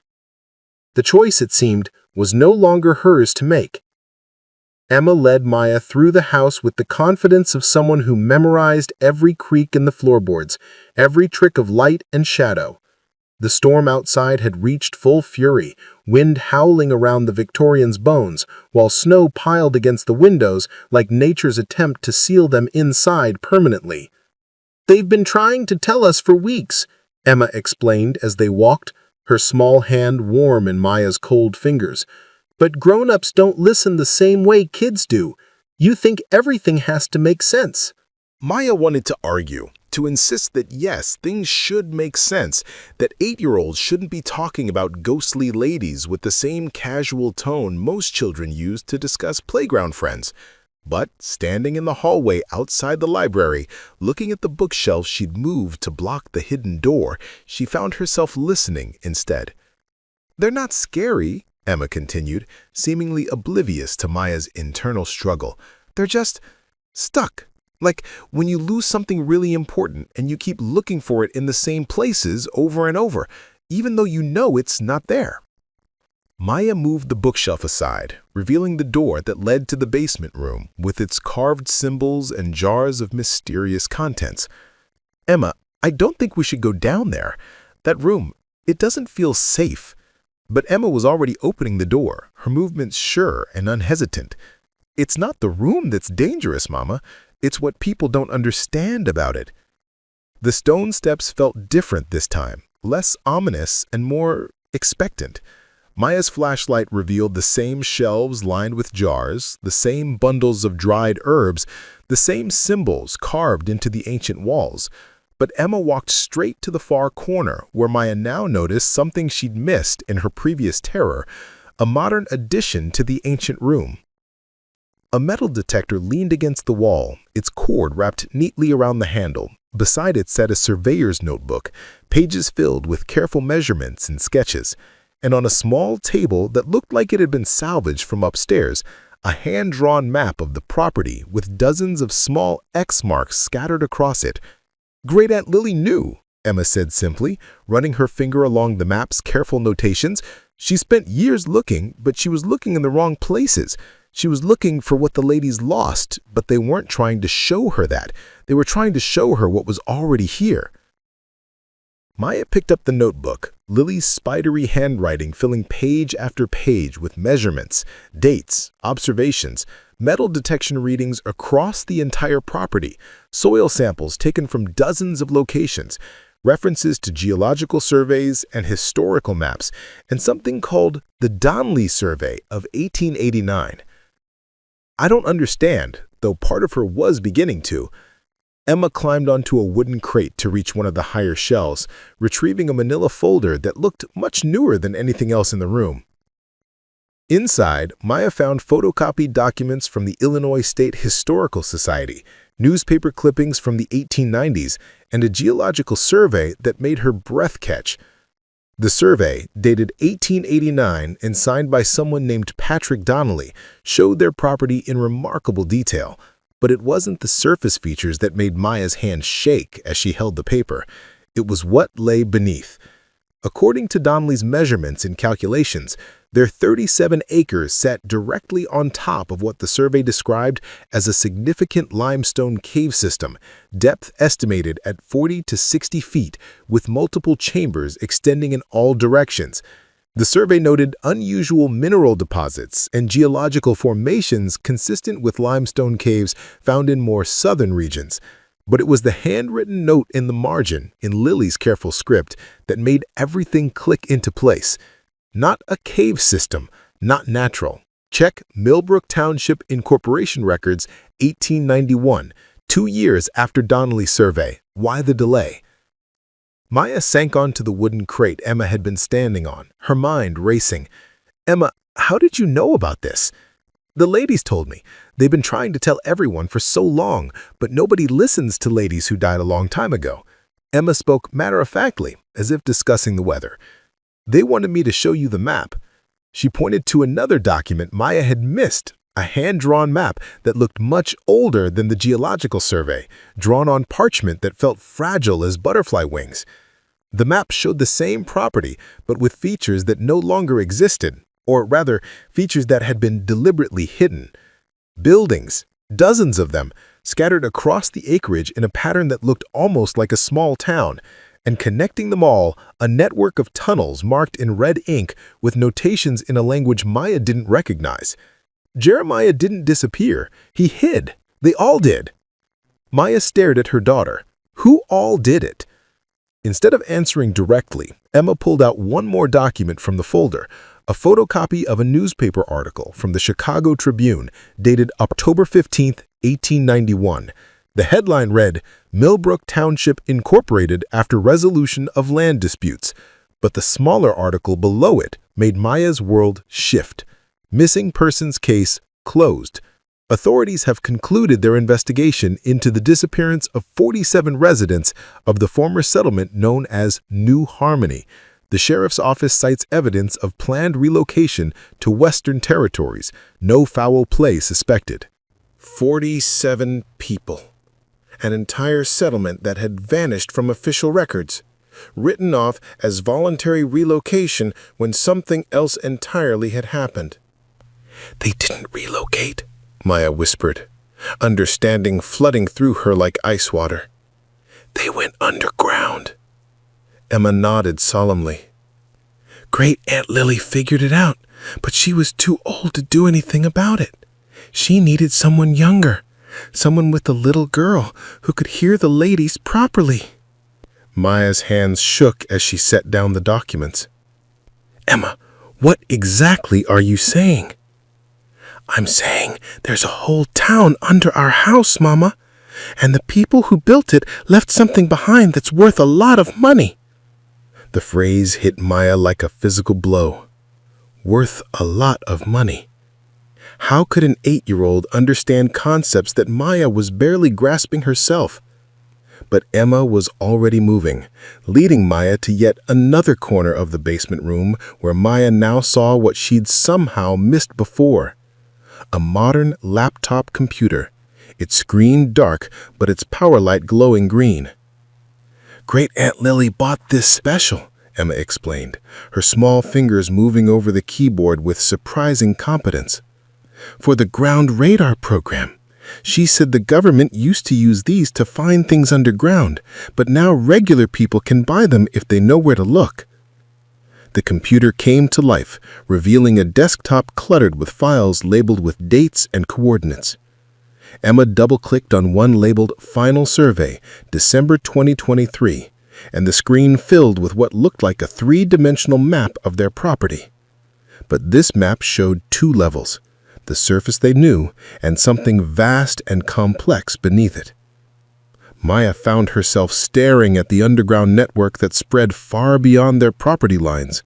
The choice, it seemed, was no longer hers to make. Emma led Maya through the house with the confidence of someone who memorized every creak in the floorboards, every trick of light and shadow. The storm outside had reached full fury, wind howling around the Victorians' bones, while snow piled against the windows like nature's attempt to seal them inside permanently. "They've been trying to tell us for weeks," Emma explained as they walked, her small hand warm in Maya's cold fingers. "But grown-ups don't listen the same way kids do. You think everything has to make sense." Maya wanted to argue, to insist that yes, things should make sense, that 8-year-olds shouldn't be talking about ghostly ladies with the same casual tone most children use to discuss playground friends. But standing in the hallway outside the library, looking at the bookshelf she'd moved to block the hidden door, she found herself listening instead. "They're not scary," Emma continued, seemingly oblivious to Maya's internal struggle. "They're just stuck. Like when you lose something really important and you keep looking for it in the same places over and over, even though you know it's not there." Maya moved the bookshelf aside, revealing the door that led to the basement room with its carved symbols and jars of mysterious contents. "Emma, I don't think we should go down there. That room, it doesn't feel safe." But Emma was already opening the door, her movements sure and unhesitant. "It's not the room that's dangerous, Mama. It's what people don't understand about it." The stone steps felt different this time, less ominous and more expectant. Maya's flashlight revealed the same shelves lined with jars, the same bundles of dried herbs, the same symbols carved into the ancient walls. But Emma walked straight to the far corner, where Maya now noticed something she'd missed in her previous terror, a modern addition to the ancient room. A metal detector leaned against the wall, its cord wrapped neatly around the handle. Beside it sat a surveyor's notebook, pages filled with careful measurements and sketches. And on a small table that looked like it had been salvaged from upstairs, a hand-drawn map of the property with dozens of small X marks scattered across it. "Great Aunt Lily knew," Emma said simply, running her finger along the map's careful notations. "She spent years looking, but she was looking in the wrong places. She was looking for what the ladies lost, but they weren't trying to show her that. They were trying to show her what was already here." Maya picked up the notebook, Lily's spidery handwriting filling page after page with measurements, dates, observations, metal detection readings across the entire property, soil samples taken from dozens of locations, references to geological surveys and historical maps, and something called the Donnelly Survey of 1889. "I don't understand," though part of her was beginning to. Emma climbed onto a wooden crate to reach one of the higher shelves, retrieving a manila folder that looked much newer than anything else in the room. Inside, Maya found photocopied documents from the Illinois State Historical Society, newspaper clippings from the 1890s, and a geological survey that made her breath catch. The survey, dated 1889 and signed by someone named Patrick Donnelly, showed their property in remarkable detail. But it wasn't the surface features that made Maya's hand shake as she held the paper. It was what lay beneath. According to Donnelly's measurements and calculations, their 37 acres sat directly on top of what the survey described as a significant limestone cave system, depth estimated at 40 to 60 feet, with multiple chambers extending in all directions. The survey noted unusual mineral deposits and geological formations consistent with limestone caves found in more southern regions. But it was the handwritten note in the margin, in Lily's careful script, that made everything click into place. Not a cave system, not natural. Check Millbrook Township Incorporation Records, 1891, 2 years after Donnelly's survey. Why the delay? Maya sank onto the wooden crate Emma had been standing on, her mind racing. "Emma, how did you know about this?" "The ladies told me. They've been trying to tell everyone for so long, but nobody listens to ladies who died a long time ago." Emma spoke matter-of-factly, as if discussing the weather. "They wanted me to show you the map." She pointed to another document Maya had missed, a hand-drawn map that looked much older than the geological survey, drawn on parchment that felt fragile as butterfly wings. The map showed the same property, but with features that no longer existed, or rather, features that had been deliberately hidden. Buildings, dozens of them, scattered across the acreage in a pattern that looked almost like a small town, and connecting them all, a network of tunnels marked in red ink with notations in a language Maya didn't recognize. Jeremiah didn't disappear. He hid. They all did. Maya stared at her daughter. Who all did it? Instead of answering directly, Emma pulled out one more document from the folder, a photocopy of a newspaper article from the Chicago Tribune dated October 15, 1891. The headline read, "Millbrook Township Incorporated after resolution of land disputes." But the smaller article below it made Maya's world shift. Missing persons case closed. Authorities have concluded their investigation into the disappearance of 47 residents of the former settlement known as New Harmony. The sheriff's office cites evidence of planned relocation to Western Territories. No foul play suspected. 47 people. An entire settlement that had vanished from official records, written off as voluntary relocation when something else entirely had happened. "They didn't relocate," Maya whispered, understanding flooding through her like ice water. "They went underground." Emma nodded solemnly. "Great Aunt Lily figured it out, but she was too old to do anything about it. She needed someone younger, someone with a little girl who could hear the ladies properly." Maya's hands shook as she set down the documents. "Emma, what exactly are you saying?" "I'm saying there's a whole town under our house, Mama, and the people who built it left something behind that's worth a lot of money." The phrase hit Maya like a physical blow. Worth a lot of money. How could an 8-year-old understand concepts that Maya was barely grasping herself? But Emma was already moving, leading Maya to yet another corner of the basement room where Maya now saw what she'd somehow missed before. A modern laptop computer, its screen dark but its power light glowing green. "Great Aunt Lily bought this special," Emma explained, her small fingers moving over the keyboard with surprising competence. "For the ground radar program. She said the government used to use these to find things underground, but now regular people can buy them if they know where to look." The computer came to life, revealing a desktop cluttered with files labeled with dates and coordinates. Emma double-clicked on one labeled Final Survey, December 2023, and the screen filled with what looked like a 3-dimensional map of their property. But this map showed 2 levels, the surface they knew, and something vast and complex beneath it. Maya found herself staring at the underground network that spread far beyond their property lines.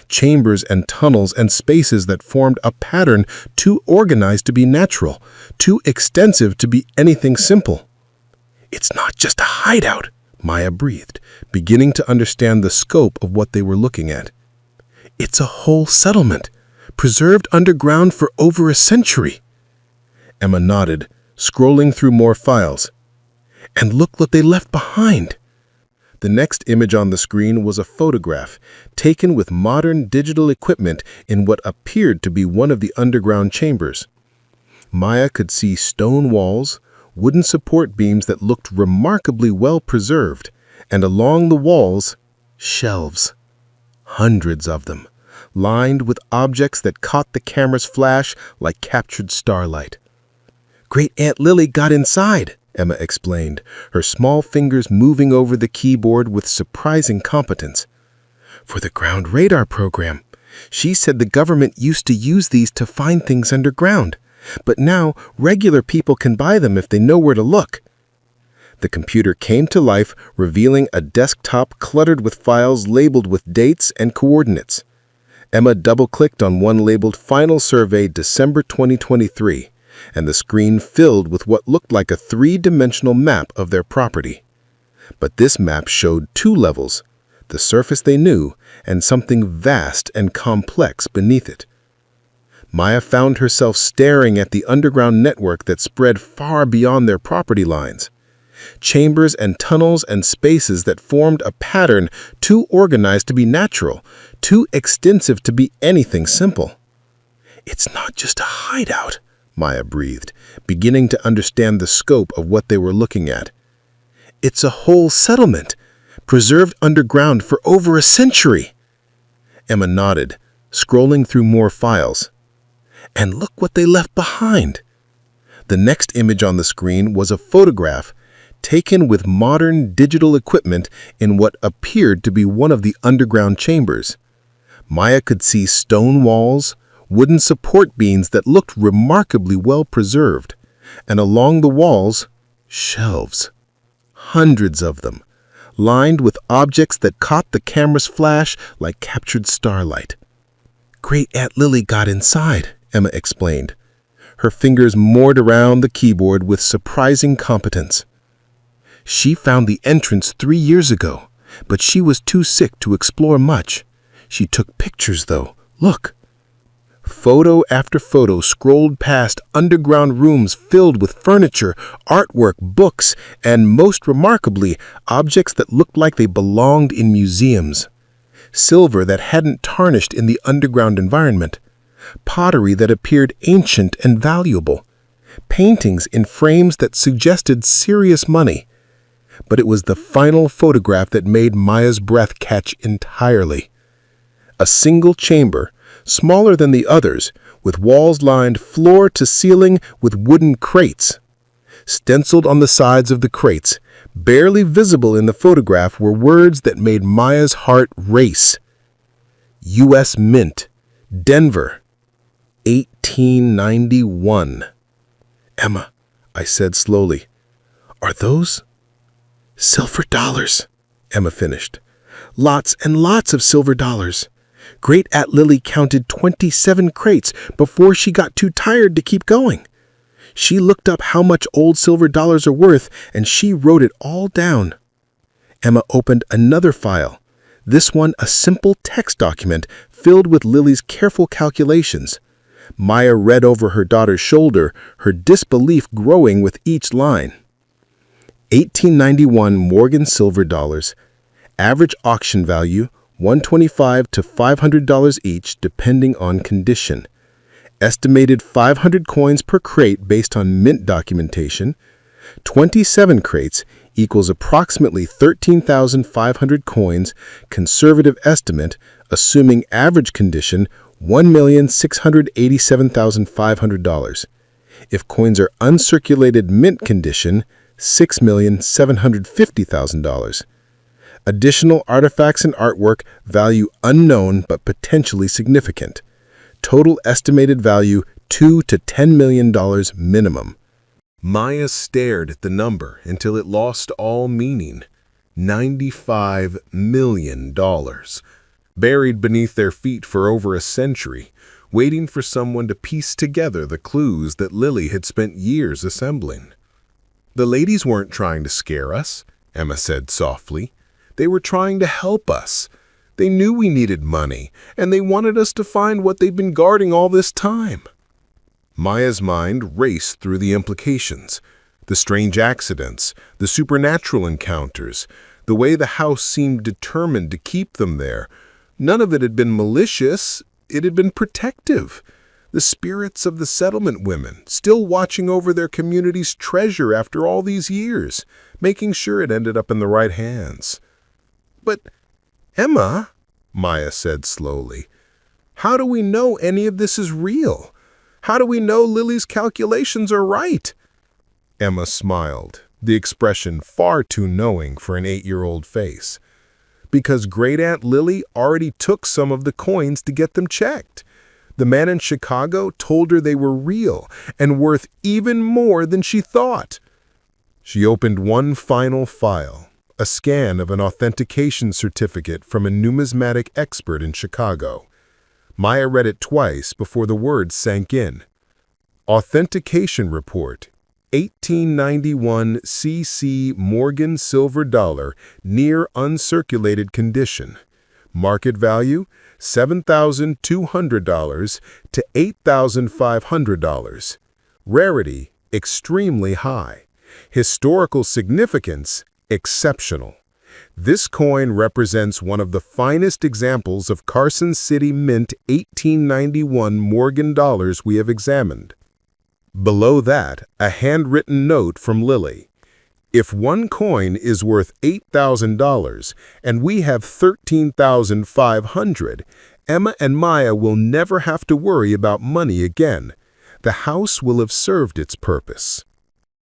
Chambers and tunnels and spaces that formed a pattern too organized to be natural, too extensive to be anything simple. "It's not just a hideout," Maya breathed, beginning to understand the scope of what they were looking at. "It's a whole settlement, preserved underground for over a century." Emma nodded, scrolling through more files. "And look what they left behind." The next image on the screen was a photograph taken with modern digital equipment in what appeared to be one of the underground chambers. Maya could see stone walls, wooden support beams that looked remarkably well preserved, and along the walls, shelves. Hundreds of them, lined with objects that caught the camera's flash like captured starlight. "Great Aunt Lily got inside," Emma explained, her small fingers moving over the keyboard with surprising competence. "For the ground radar program. She said the government used to use these to find things underground, but now regular people can buy them if they know where to look." The computer came to life, revealing a desktop cluttered with files labeled with dates and coordinates. Emma double-clicked on one labeled Final Survey December 2023, and the screen filled with what looked like a 3-dimensional map of their property. But this map showed 2 levels, the surface they knew, and something vast and complex beneath it. Maya found herself staring at the underground network that spread far beyond their property lines. Chambers and tunnels and spaces that formed a pattern too organized to be natural, too extensive to be anything simple. "It's not just a hideout," Maya breathed, beginning to understand the scope of what they were looking at. "It's a whole settlement, preserved underground for over a century." Emma nodded, scrolling through more files. "And look what they left behind." The next image on the screen was a photograph taken with modern digital equipment in what appeared to be one of the underground chambers. Maya could see stone walls, wooden support beams that looked remarkably well preserved, and along the walls, shelves. Hundreds of them, lined with objects that caught the camera's flash like captured starlight. "Great Aunt Lily got inside," Emma explained. Her fingers moored around the keyboard with surprising competence. "She found the entrance 3 years ago, but she was too sick to explore much. She took pictures, though. Look." Photo after photo scrolled past underground rooms filled with furniture, artwork, books, and, most remarkably, objects that looked like they belonged in museums. Silver that hadn't tarnished in the underground environment. Pottery that appeared ancient and valuable. Paintings in frames that suggested serious money. But it was the final photograph that made Maya's breath catch entirely. A single chamber, smaller than the others, with walls lined floor to ceiling with wooden crates. Stenciled on the sides of the crates, barely visible in the photograph, were words that made Maya's heart race. U.S. Mint, Denver, 1891. "Emma," I said slowly, "are those?" "Silver dollars," Emma finished. "Lots and lots of silver dollars. Great Aunt Lily counted 27 crates before she got too tired to keep going. She looked up how much old silver dollars are worth, and she wrote it all down." Emma opened another file, this one a simple text document filled with Lily's careful calculations. Maya read over her daughter's shoulder, her disbelief growing with each line. 1891 Morgan silver dollars, average auction value $125 to $500 each depending on condition. Estimated 500 coins per crate based on mint documentation. 27 crates equals approximately 13,500 coins, conservative estimate, assuming average condition $1,687,500. If coins are uncirculated mint condition, $6,750,000. Additional artifacts and artwork, value unknown but potentially significant. Total estimated value $2 to $10 million minimum. Maya stared at the number until it lost all meaning. $95 million. Buried beneath their feet for over a century, waiting for someone to piece together the clues that Lily had spent years assembling. "The ladies weren't trying to scare us," Emma said softly. "They were trying to help us. They knew we needed money, and they wanted us to find what they'd been guarding all this time." Maya's mind raced through the implications. The strange accidents, the supernatural encounters, the way the house seemed determined to keep them there. None of it had been malicious, it had been protective. The spirits of the settlement women, still watching over their community's treasure after all these years, making sure it ended up in the right hands. "But, Emma," Maya said slowly, "how do we know any of this is real? How do we know Lily's calculations are right?" Emma smiled, the expression far too knowing for an 8-year-old face. "Because Great Aunt Lily already took some of the coins to get them checked. The man in Chicago told her they were real and worth even more than she thought." She opened one final file, a scan of an authentication certificate from a numismatic expert in Chicago. Maya read it twice before the words sank in. Authentication report, 1891 cc Morgan silver dollar, near uncirculated condition. Market value, $7,200 to $8,500. Rarity, extremely high. Historical significance, exceptional. This coin represents one of the finest examples of Carson City Mint 1891 Morgan dollars we have examined. Below that, a handwritten note from Lily. If one coin is worth $8,000 and we have $13,500, Emma and Maya will never have to worry about money again. The house will have served its purpose.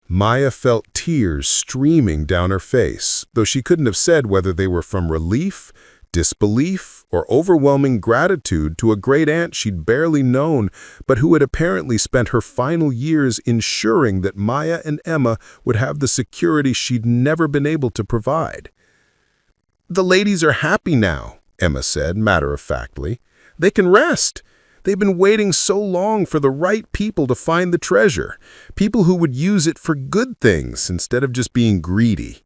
Maya felt tears streaming down her face, though she couldn't have said whether they were from relief, disbelief, or overwhelming gratitude to a great-aunt she'd barely known, but who had apparently spent her final years ensuring that Maya and Emma would have the security she'd never been able to provide. "The ladies are happy now," Emma said matter-of-factly. "They can rest. They've been waiting so long for the right people to find the treasure, people who would use it for good things instead of just being greedy."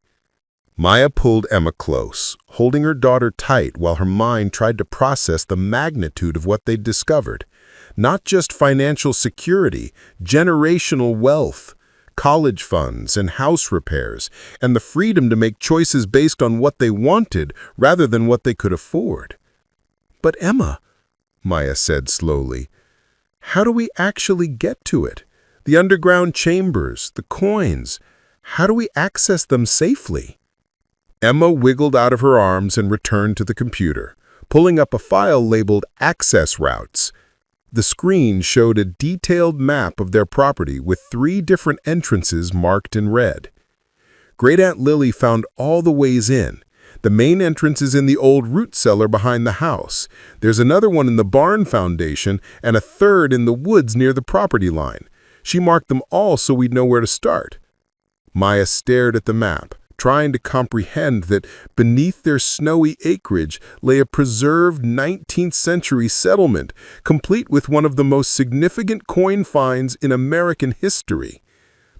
Maya pulled Emma close, holding her daughter tight while her mind tried to process the magnitude of what they'd discovered. Not just financial security, generational wealth, college funds and house repairs, and the freedom to make choices based on what they wanted rather than what they could afford. "But Emma," Maya said slowly, "how do we actually get to it? The underground chambers, the coins, how do we access them safely?" Emma wiggled out of her arms and returned to the computer, pulling up a file labeled Access Routes. The screen showed a detailed map of their property with 3 different entrances marked in red. Great-Aunt Lily found all the ways in. The main entrance is in the old root cellar behind the house. There's another one in the barn foundation and a third in the woods near the property line. She marked them all so we'd know where to start. Maya stared at the map, trying to comprehend that beneath their snowy acreage lay a preserved 19th century settlement, complete with one of the most significant coin finds in American history.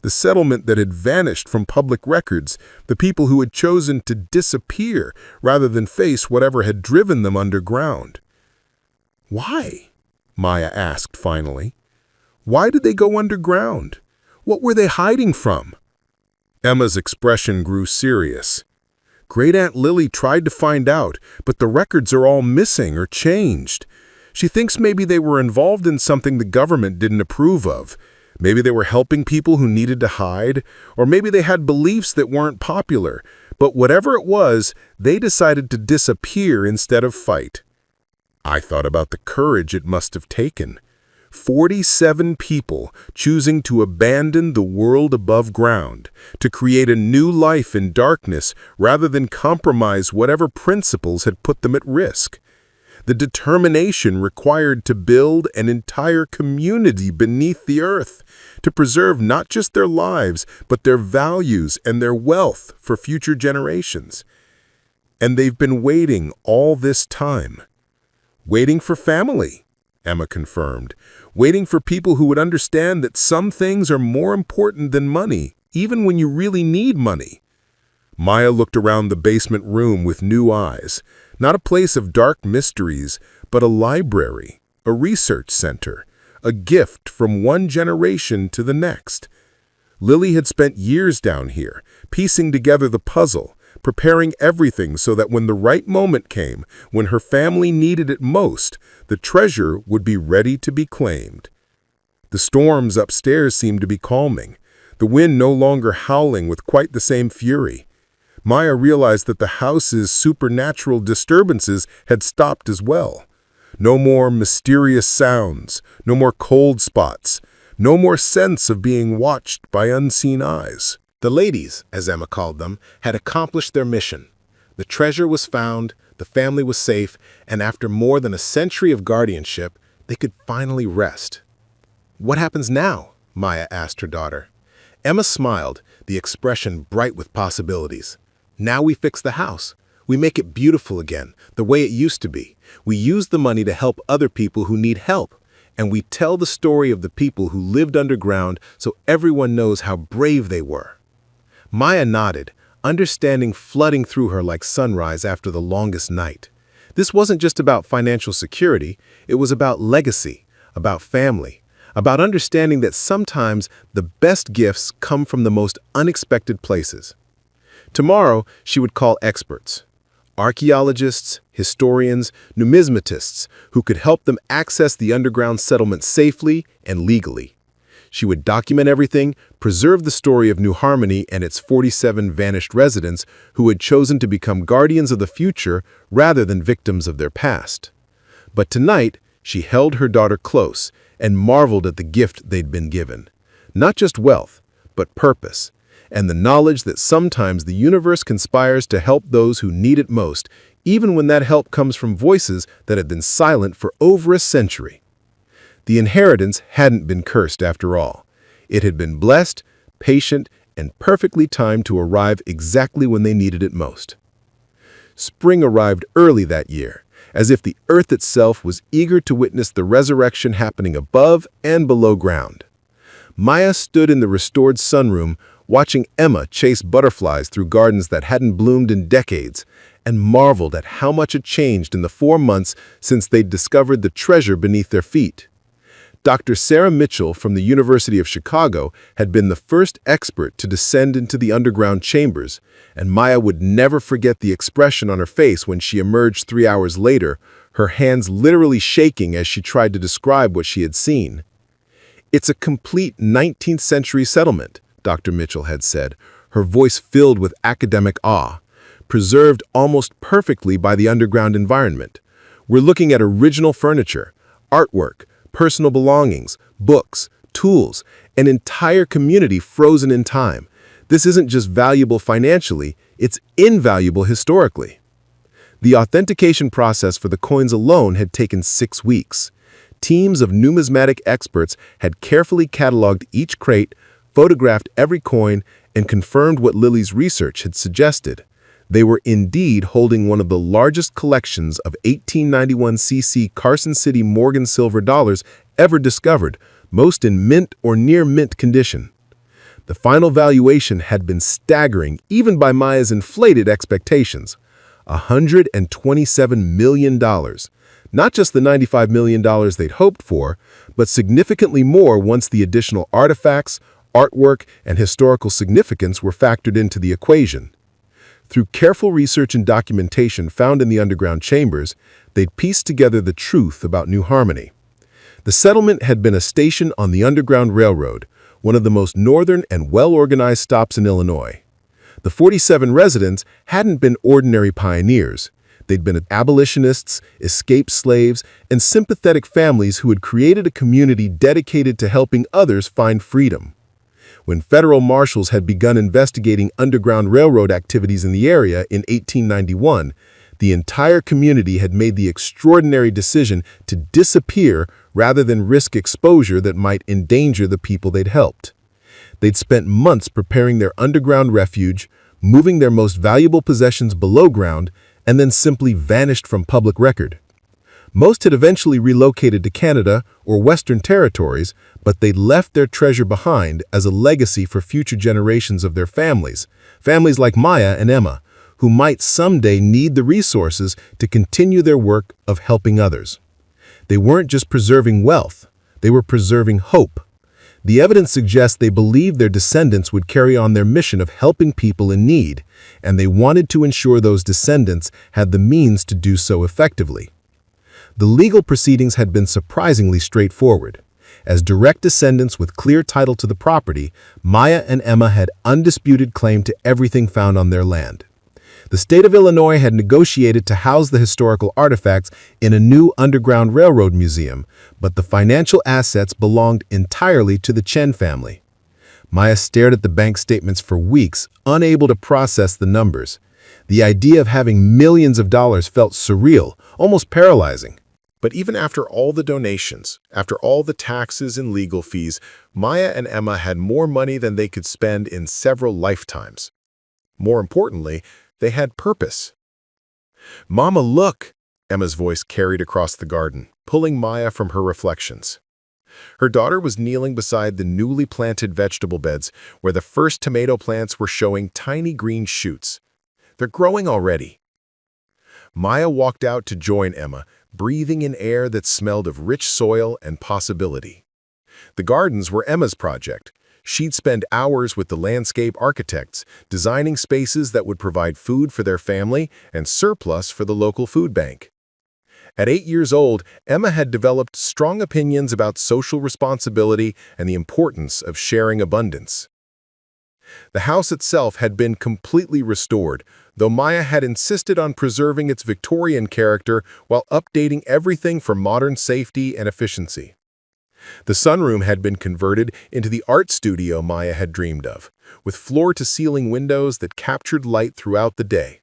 The settlement that had vanished from public records, the people who had chosen to disappear rather than face whatever had driven them underground. "Why?" Maya asked finally. "Why did they go underground? What were they hiding from?" Emma's expression grew serious. "Great-Aunt Lily tried to find out, but the records are all missing or changed. She thinks maybe they were involved in something the government didn't approve of. Maybe they were helping people who needed to hide, or maybe they had beliefs that weren't popular. But whatever it was, they decided to disappear instead of fight." I thought about the courage it must have taken. 47 people choosing to abandon the world above ground, to create a new life in darkness rather than compromise whatever principles had put them at risk. The determination required to build an entire community beneath the earth, to preserve not just their lives, but their values and their wealth for future generations. And they've been waiting all this time. "Waiting for family," Emma confirmed. "Waiting for people who would understand that some things are more important than money, even when you really need money." Maya looked around the basement room with new eyes. Not a place of dark mysteries, but a library, a research center, a gift from one generation to the next. Lily had spent years down here, piecing together the puzzle, preparing everything so that when the right moment came, when her family needed it most, the treasure would be ready to be claimed. The storms upstairs seemed to be calming, the wind no longer howling with quite the same fury. Maya realized that the house's supernatural disturbances had stopped as well. No more mysterious sounds, no more cold spots, no more sense of being watched by unseen eyes. The ladies, as Emma called them, had accomplished their mission. The treasure was found, the family was safe, and after more than a century of guardianship, they could finally rest. "What happens now?" Maya asked her daughter. Emma smiled, the expression bright with possibilities. "Now we fix the house. We make it beautiful again, the way it used to be. We use the money to help other people who need help. And we tell the story of the people who lived underground so everyone knows how brave they were." Maya nodded, understanding flooding through her like sunrise after the longest night. This wasn't just about financial security, it was about legacy, about family, about understanding that sometimes the best gifts come from the most unexpected places. Tomorrow, she would call experts, archaeologists, historians, numismatists, who could help them access the underground settlement safely and legally. She would document everything, preserve the story of New Harmony and its 47 vanished residents who had chosen to become guardians of the future rather than victims of their past. But tonight, she held her daughter close and marveled at the gift they'd been given. Not just wealth, but purpose, and the knowledge that sometimes the universe conspires to help those who need it most, even when that help comes from voices that have been silent for over a century. The inheritance hadn't been cursed after all. It had been blessed, patient, and perfectly timed to arrive exactly when they needed it most. Spring arrived early that year, as if the earth itself was eager to witness the resurrection happening above and below ground. Maya stood in the restored sunroom, watching Emma chase butterflies through gardens that hadn't bloomed in decades, and marveled at how much had changed in the 4 months since they'd discovered the treasure beneath their feet. Dr. Sarah Mitchell from the University of Chicago had been the first expert to descend into the underground chambers, and Maya would never forget the expression on her face when she emerged 3 hours later, her hands literally shaking as she tried to describe what she had seen. "It's a complete 19th century settlement," Dr. Mitchell had said, her voice filled with academic awe, preserved almost perfectly by the underground environment. "We're looking at original furniture, artwork, personal belongings, books, tools, an entire community frozen in time. This isn't just valuable financially, it's invaluable historically." The authentication process for the coins alone had taken 6 weeks. Teams of numismatic experts had carefully cataloged each crate, photographed every coin, and confirmed what Lily's research had suggested. They were indeed holding one of the largest collections of 1891 cc Carson City Morgan silver dollars ever discovered, most in mint or near mint condition. The final valuation had been staggering even by Maya's inflated expectations. $127 million. Not just the $95 million they'd hoped for, but significantly more once the additional artifacts, artwork, and historical significance were factored into the equation. Through careful research and documentation found in the underground chambers, they'd pieced together the truth about New Harmony. The settlement had been a station on the Underground Railroad, one of the most northern and well-organized stops in Illinois. The 47 residents hadn't been ordinary pioneers. They'd been abolitionists, escaped slaves, and sympathetic families who had created a community dedicated to helping others find freedom. When federal marshals had begun investigating Underground Railroad activities in the area in 1891, the entire community had made the extraordinary decision to disappear rather than risk exposure that might endanger the people they'd helped. They'd spent months preparing their underground refuge, moving their most valuable possessions below ground, and then simply vanished from public record. Most had eventually relocated to Canada or Western territories, but they'd left their treasure behind as a legacy for future generations of their families like Maya and Emma, who might someday need the resources to continue their work of helping others. They weren't just preserving wealth, they were preserving hope. The evidence suggests they believed their descendants would carry on their mission of helping people in need, and they wanted to ensure those descendants had the means to do so effectively. The legal proceedings had been surprisingly straightforward. As direct descendants with clear title to the property, Maya and Emma had undisputed claim to everything found on their land. The state of Illinois had negotiated to house the historical artifacts in a new Underground Railroad museum, but the financial assets belonged entirely to the Chen family. Maya stared at the bank statements for weeks, unable to process the numbers. The idea of having millions of dollars felt surreal, almost paralyzing. But even after all the donations, after all the taxes and legal fees, Maya and Emma had more money than they could spend in several lifetimes. More importantly, they had purpose. "Mama, look!" Emma's voice carried across the garden, pulling Maya from her reflections. Her daughter was kneeling beside the newly planted vegetable beds where the first tomato plants were showing tiny green shoots. "They're growing already." Maya walked out to join Emma, breathing in air that smelled of rich soil and possibility. The gardens were Emma's project. She'd spend hours with the landscape architects, designing spaces that would provide food for their family and surplus for the local food bank. At 8 years old, Emma had developed strong opinions about social responsibility and the importance of sharing abundance. The house itself had been completely restored, though Maya had insisted on preserving its Victorian character while updating everything for modern safety and efficiency. The sunroom had been converted into the art studio Maya had dreamed of, with floor-to-ceiling windows that captured light throughout the day.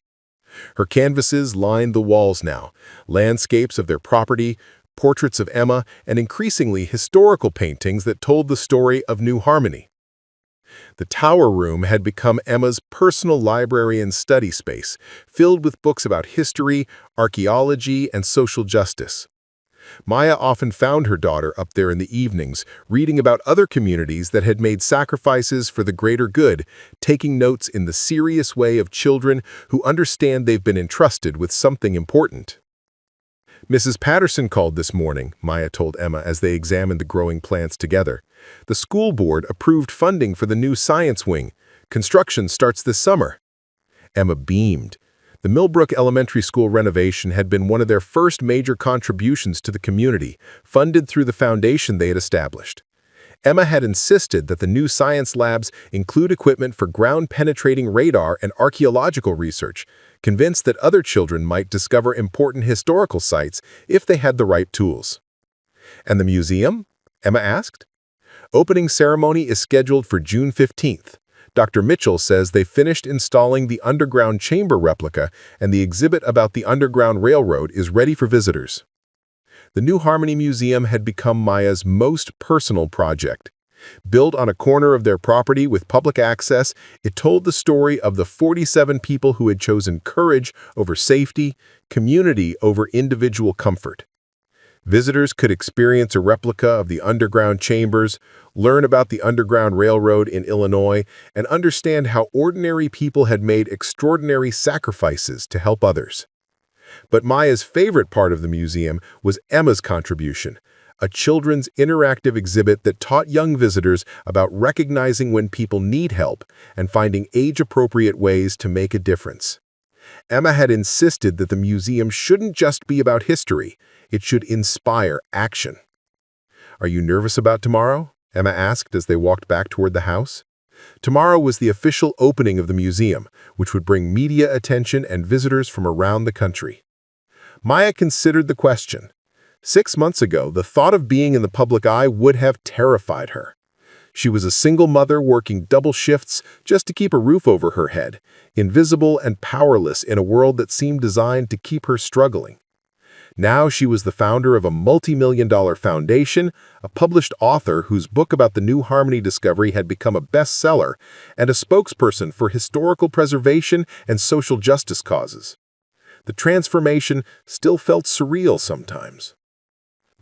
Her canvases lined the walls now, landscapes of their property, portraits of Emma, and increasingly historical paintings that told the story of New Harmony. The tower room had become Emma's personal library and study space, filled with books about history, archaeology, and social justice. Maya often found her daughter up there in the evenings, reading about other communities that had made sacrifices for the greater good, taking notes in the serious way of children who understand they've been entrusted with something important. Mrs. Patterson called this morning, Maya told Emma as they examined the growing plants together. The school board approved funding for the new science wing. Construction starts this summer. Emma beamed. The Millbrook Elementary School renovation had been one of their first major contributions to the community, funded through the foundation they had established. Emma had insisted that the new science labs include equipment for ground-penetrating radar and archaeological research, convinced that other children might discover important historical sites if they had the right tools. "And the museum?" Emma asked. "Opening ceremony is scheduled for June 15th. Dr. Mitchell says they finished installing the underground chamber replica, and the exhibit about the Underground Railroad is ready for visitors." The New Harmony Museum had become Maya's most personal project. Built on a corner of their property with public access, it told the story of the 47 people who had chosen courage over safety, community over individual comfort. Visitors could experience a replica of the underground chambers, learn about the Underground Railroad in Illinois, and understand how ordinary people had made extraordinary sacrifices to help others. But Maya's favorite part of the museum was Emma's contribution, a children's interactive exhibit that taught young visitors about recognizing when people need help and finding age-appropriate ways to make a difference. Emma had insisted that the museum shouldn't just be about history, it should inspire action. "Are you nervous about tomorrow?" Emma asked as they walked back toward the house. Tomorrow was the official opening of the museum, which would bring media attention and visitors from around the country. Maya considered the question. 6 months ago, the thought of being in the public eye would have terrified her. She was a single mother working double shifts just to keep a roof over her head, invisible and powerless in a world that seemed designed to keep her struggling. Now she was the founder of a multi-million-dollar foundation, a published author whose book about the New Harmony discovery had become a bestseller, and a spokesperson for historical preservation and social justice causes. The transformation still felt surreal sometimes.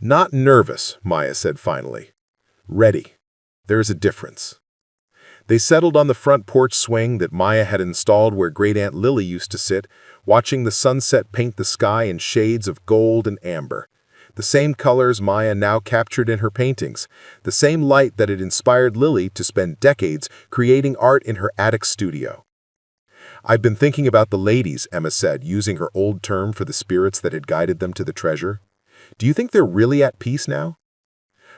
"Not nervous," Maya said finally. "Ready. There's a difference." They settled on the front porch swing that Maya had installed where Great Aunt Lily used to sit, watching the sunset paint the sky in shades of gold and amber. The same colors Maya now captured in her paintings, the same light that had inspired Lily to spend decades creating art in her attic studio. "I've been thinking about the ladies," Emma said, using her old term for the spirits that had guided them to the treasure. "Do you think they're really at peace now?"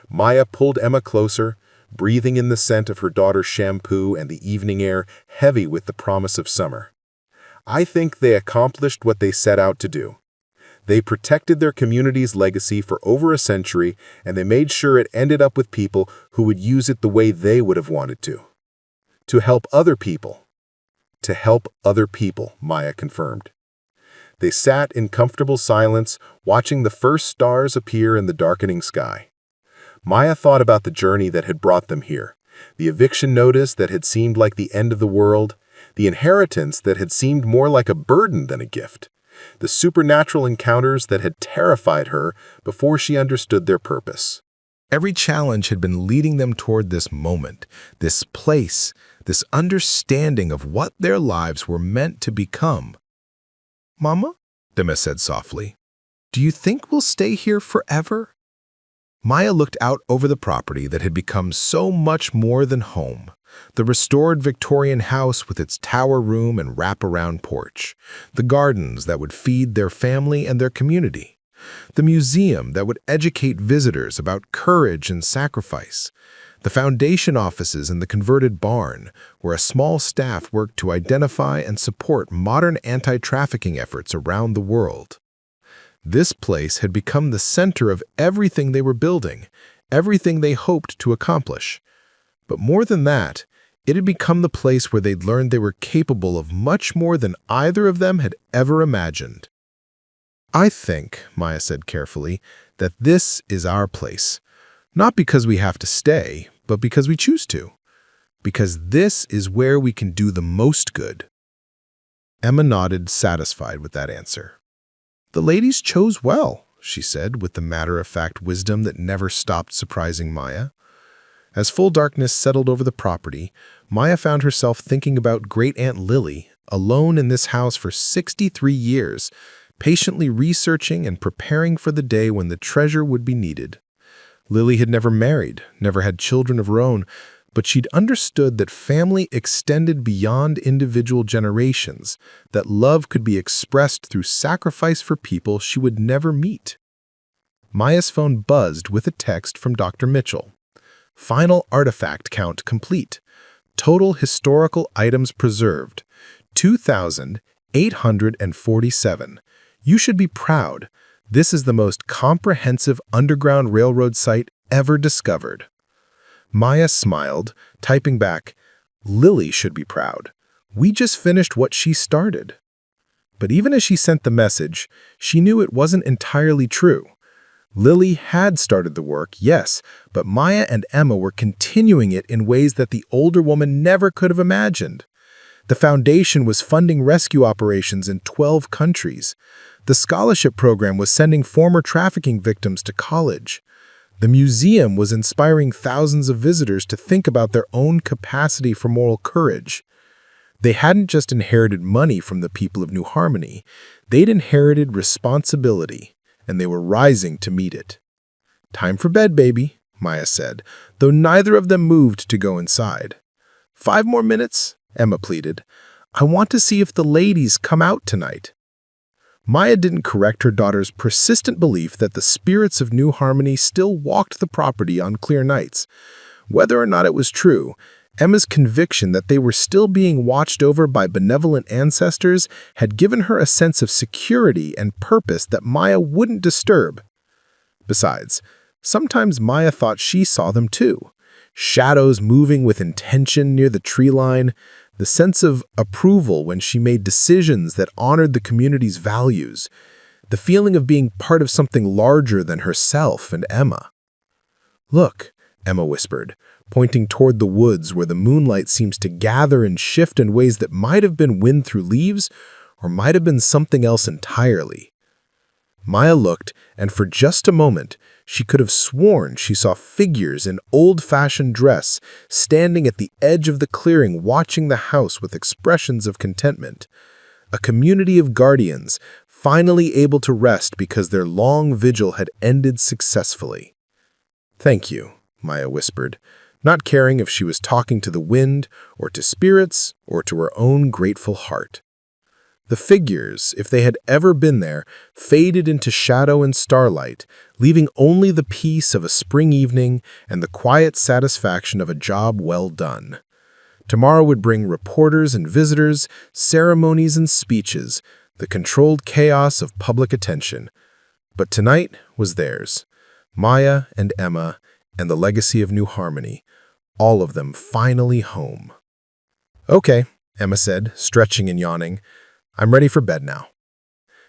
Maya pulled Emma closer, breathing in the scent of her daughter's shampoo and the evening air heavy with the promise of summer. "I think they accomplished what they set out to do. They protected their community's legacy for over a century, and they made sure it ended up with people who would use it the way they would have wanted to. To help other people." "To help other people," Maya confirmed. They sat in comfortable silence, watching the first stars appear in the darkening sky. Maya thought about the journey that had brought them here, the eviction notice that had seemed like the end of the world, the inheritance that had seemed more like a burden than a gift, the supernatural encounters that had terrified her before she understood their purpose. Every challenge had been leading them toward this moment, this place, this understanding of what their lives were meant to become. "Mama?" Emma said softly. Do you think we'll stay here forever? Maya looked out over the property that had become so much more than home. The restored Victorian house with its tower room and wraparound porch. The gardens that would feed their family and their community. The museum that would educate visitors about courage and sacrifice. The foundation offices in the converted barn, where a small staff worked to identify and support modern anti-trafficking efforts around the world. This place had become the center of everything they were building, everything they hoped to accomplish. But more than that, it had become the place where they'd learned they were capable of much more than either of them had ever imagined. I think, Maya said carefully, that this is our place. Not because we have to stay, but because we choose to. Because this is where we can do the most good. Emma nodded, satisfied with that answer. The ladies chose well, she said, with the matter-of-fact wisdom that never stopped surprising Maya. As full darkness settled over the property, Maya found herself thinking about Great Aunt Lily, alone in this house for 63 years, patiently researching and preparing for the day when the treasure would be needed. Lily had never married, never had children of her own, but she'd understood that family extended beyond individual generations, that love could be expressed through sacrifice for people she would never meet. Maya's phone buzzed with a text from Dr. Mitchell. Final artifact count complete. Total historical items preserved, 2,847. You should be proud. This is the most comprehensive underground railroad site ever discovered. Maya smiled, typing back, Lily should be proud. We just finished what she started. But even as she sent the message, she knew it wasn't entirely true. Lily had started the work, yes, but Maya and Emma were continuing it in ways that the older woman never could have imagined. The foundation was funding rescue operations in 12 countries. The scholarship program was sending former trafficking victims to college. The museum was inspiring thousands of visitors to think about their own capacity for moral courage. They hadn't just inherited money from the people of New Harmony, they'd inherited responsibility, and they were rising to meet it. Time for bed, baby, Maya said, though neither of them moved to go inside. 5 more minutes, Emma pleaded. I want to see if the ladies come out tonight. Maya didn't correct her daughter's persistent belief that the spirits of New Harmony still walked the property on clear nights. Whether or not it was true, Emma's conviction that they were still being watched over by benevolent ancestors had given her a sense of security and purpose that Maya wouldn't disturb. Besides, sometimes Maya thought she saw them too. Shadows moving with intention near the tree line, the sense of approval when she made decisions that honored the community's values, the feeling of being part of something larger than herself and Emma. Look, Emma whispered, pointing toward the woods where the moonlight seems to gather and shift in ways that might have been wind through leaves or might have been something else entirely. Maya looked, and for just a moment, she could have sworn she saw figures in old-fashioned dress standing at the edge of the clearing watching the house with expressions of contentment. A community of guardians, finally able to rest because their long vigil had ended successfully. Thank you, Maya whispered, not caring if she was talking to the wind or to spirits or to her own grateful heart. The figures, if they had ever been there, faded into shadow and starlight, leaving only the peace of a spring evening and the quiet satisfaction of a job well done. Tomorrow would bring reporters and visitors, ceremonies and speeches, the controlled chaos of public attention. But tonight was theirs, Maya and Emma and the legacy of New Harmony, all of them finally home. Okay, Emma said, stretching and yawning. I'm ready for bed now.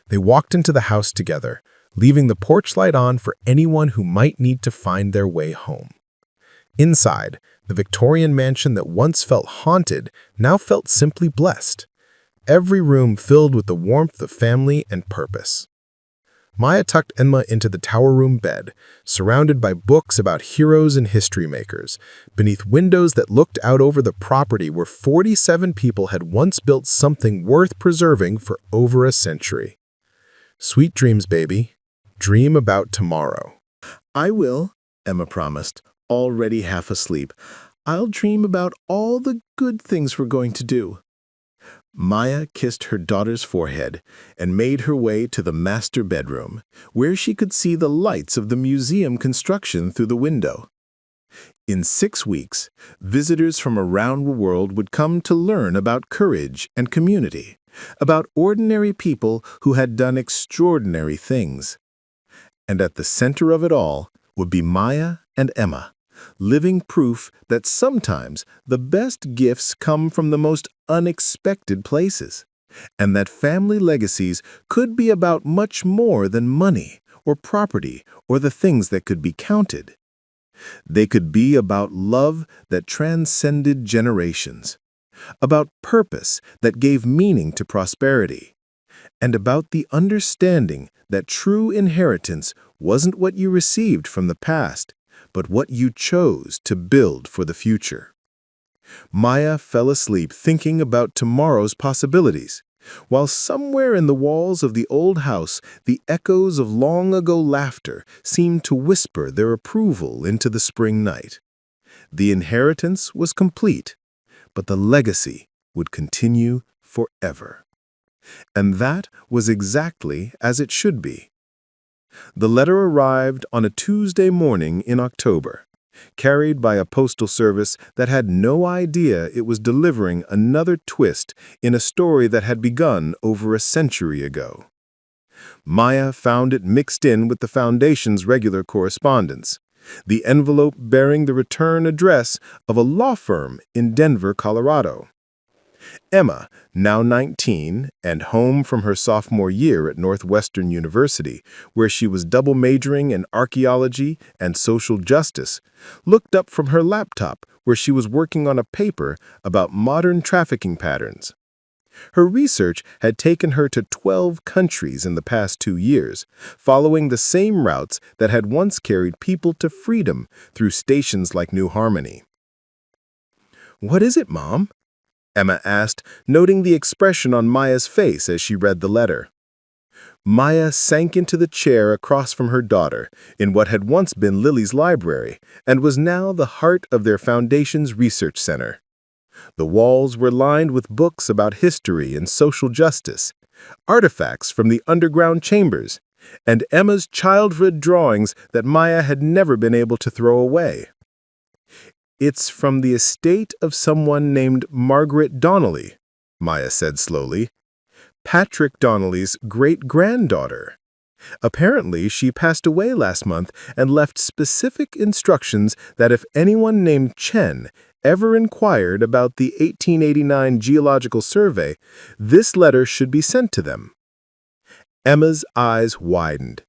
They walked into the house together, leaving the porch light on for anyone who might need to find their way home. Inside, the Victorian mansion that once felt haunted now felt simply blessed. Every room filled with the warmth of family and purpose. Maya tucked Emma into the tower room bed, surrounded by books about heroes and history makers, beneath windows that looked out over the property where 47 people had once built something worth preserving for over a century. Sweet dreams, baby. Dream about tomorrow. I will, Emma promised, already half asleep. I'll dream about all the good things we're going to do. Maya kissed her daughter's forehead and made her way to the master bedroom, where she could see the lights of the museum construction through the window. In 6 weeks, visitors from around the world would come to learn about courage and community, about ordinary people who had done extraordinary things. And at the center of it all would be Maya and Emma, living proof that sometimes the best gifts come from the most unexpected places, and that family legacies could be about much more than money or property or the things that could be counted. They could be about love that transcended generations, about purpose that gave meaning to prosperity, and about the understanding that true inheritance wasn't what you received from the past, but what you chose to build for the future. Maya fell asleep thinking about tomorrow's possibilities, while somewhere in the walls of the old house the echoes of long-ago laughter seemed to whisper their approval into the spring night. The inheritance was complete, but the legacy would continue forever. And that was exactly as it should be. The letter arrived on a Tuesday morning in October, carried by a postal service that had no idea it was delivering another twist in a story that had begun over a century ago. Maya found it mixed in with the Foundation's regular correspondence, the envelope bearing the return address of a law firm in Denver, Colorado. Emma, now 19 and home from her sophomore year at Northwestern University, where she was double majoring in archaeology and social justice, looked up from her laptop where she was working on a paper about modern trafficking patterns. Her research had taken her to 12 countries in the past 2 years, following the same routes that had once carried people to freedom through stations like New Harmony. "What is it, Mom?" Emma asked, noting the expression on Maya's face as she read the letter. Maya sank into the chair across from her daughter in what had once been Lily's library and was now the heart of their Foundation's research center. The walls were lined with books about history and social justice, artifacts from the underground chambers, and Emma's childhood drawings that Maya had never been able to throw away. "It's from the estate of someone named Margaret Donnelly," Maya said slowly. "Patrick Donnelly's great-granddaughter. Apparently, she passed away last month and left specific instructions that if anyone named Chen ever inquired about the 1889 Geological Survey, this letter should be sent to them." Emma's eyes widened.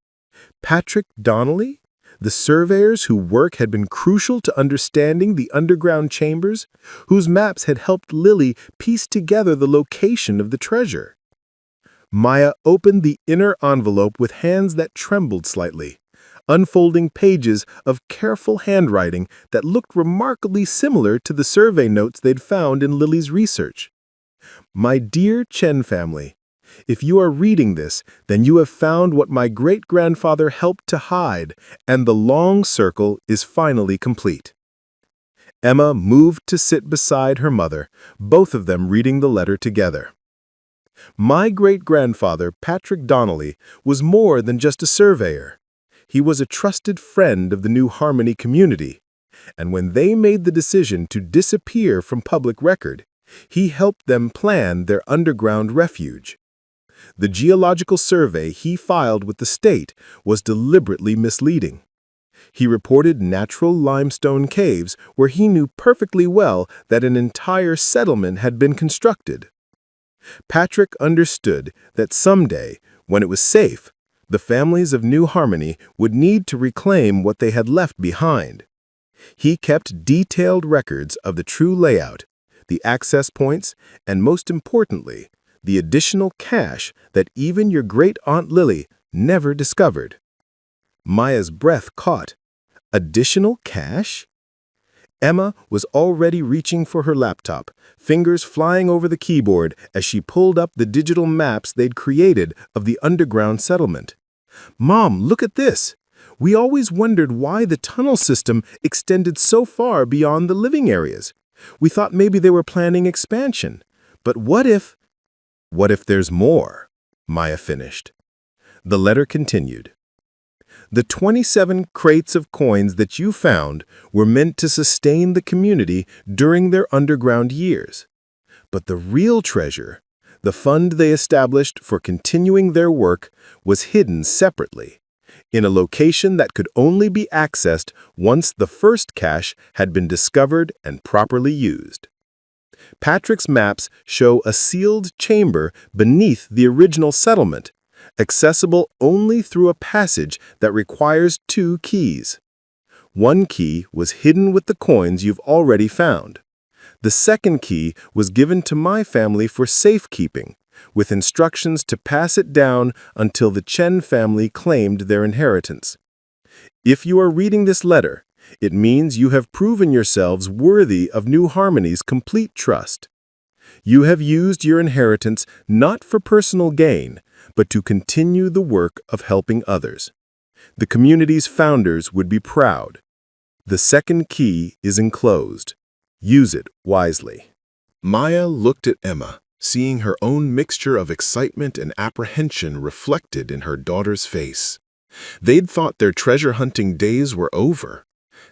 Patrick Donnelly? The surveyors whose work had been crucial to understanding the underground chambers, whose maps had helped Lily piece together the location of the treasure. Maya opened the inner envelope with hands that trembled slightly, unfolding pages of careful handwriting that looked remarkably similar to the survey notes they'd found in Lily's research. "My dear Chen family, if you are reading this, then you have found what my great-grandfather helped to hide, and the long circle is finally complete." Emma moved to sit beside her mother, both of them reading the letter together. "My great-grandfather, Patrick Donnelly, was more than just a surveyor. He was a trusted friend of the New Harmony community, and when they made the decision to disappear from public record, he helped them plan their underground refuge. The geological survey he filed with the state was deliberately misleading. He reported natural limestone caves where he knew perfectly well that an entire settlement had been constructed. Patrick understood that someday, when it was safe, the families of New Harmony would need to reclaim what they had left behind. He kept detailed records of the true layout, the access points, and most importantly, the additional cache that even your great-aunt Lily never discovered. Maya's breath caught. Additional cache? Emma was already reaching for her laptop, fingers flying over the keyboard as she pulled up the digital maps they'd created of the underground settlement. "Mom, look at this! We always wondered why the tunnel system extended so far beyond the living areas. We thought maybe they were planning expansion. But what if—" "What if there's more?" Maya finished. The letter continued. "The 27 crates of coins that you found were meant to sustain the community during their underground years. But the real treasure, the fund they established for continuing their work, was hidden separately, in a location that could only be accessed once the first cache had been discovered and properly used. Patrick's maps show a sealed chamber beneath the original settlement, accessible only through a passage that requires 2 keys. One key was hidden with the coins you've already found. The second key was given to my family for safekeeping, with instructions to pass it down until the Chen family claimed their inheritance. If you are reading this letter, it means you have proven yourselves worthy of New Harmony's complete trust. You have used your inheritance not for personal gain, but to continue the work of helping others. The community's founders would be proud. The second key is enclosed. Use it wisely." Maya looked at Emma, seeing her own mixture of excitement and apprehension reflected in her daughter's face. They'd thought their treasure-hunting days were over.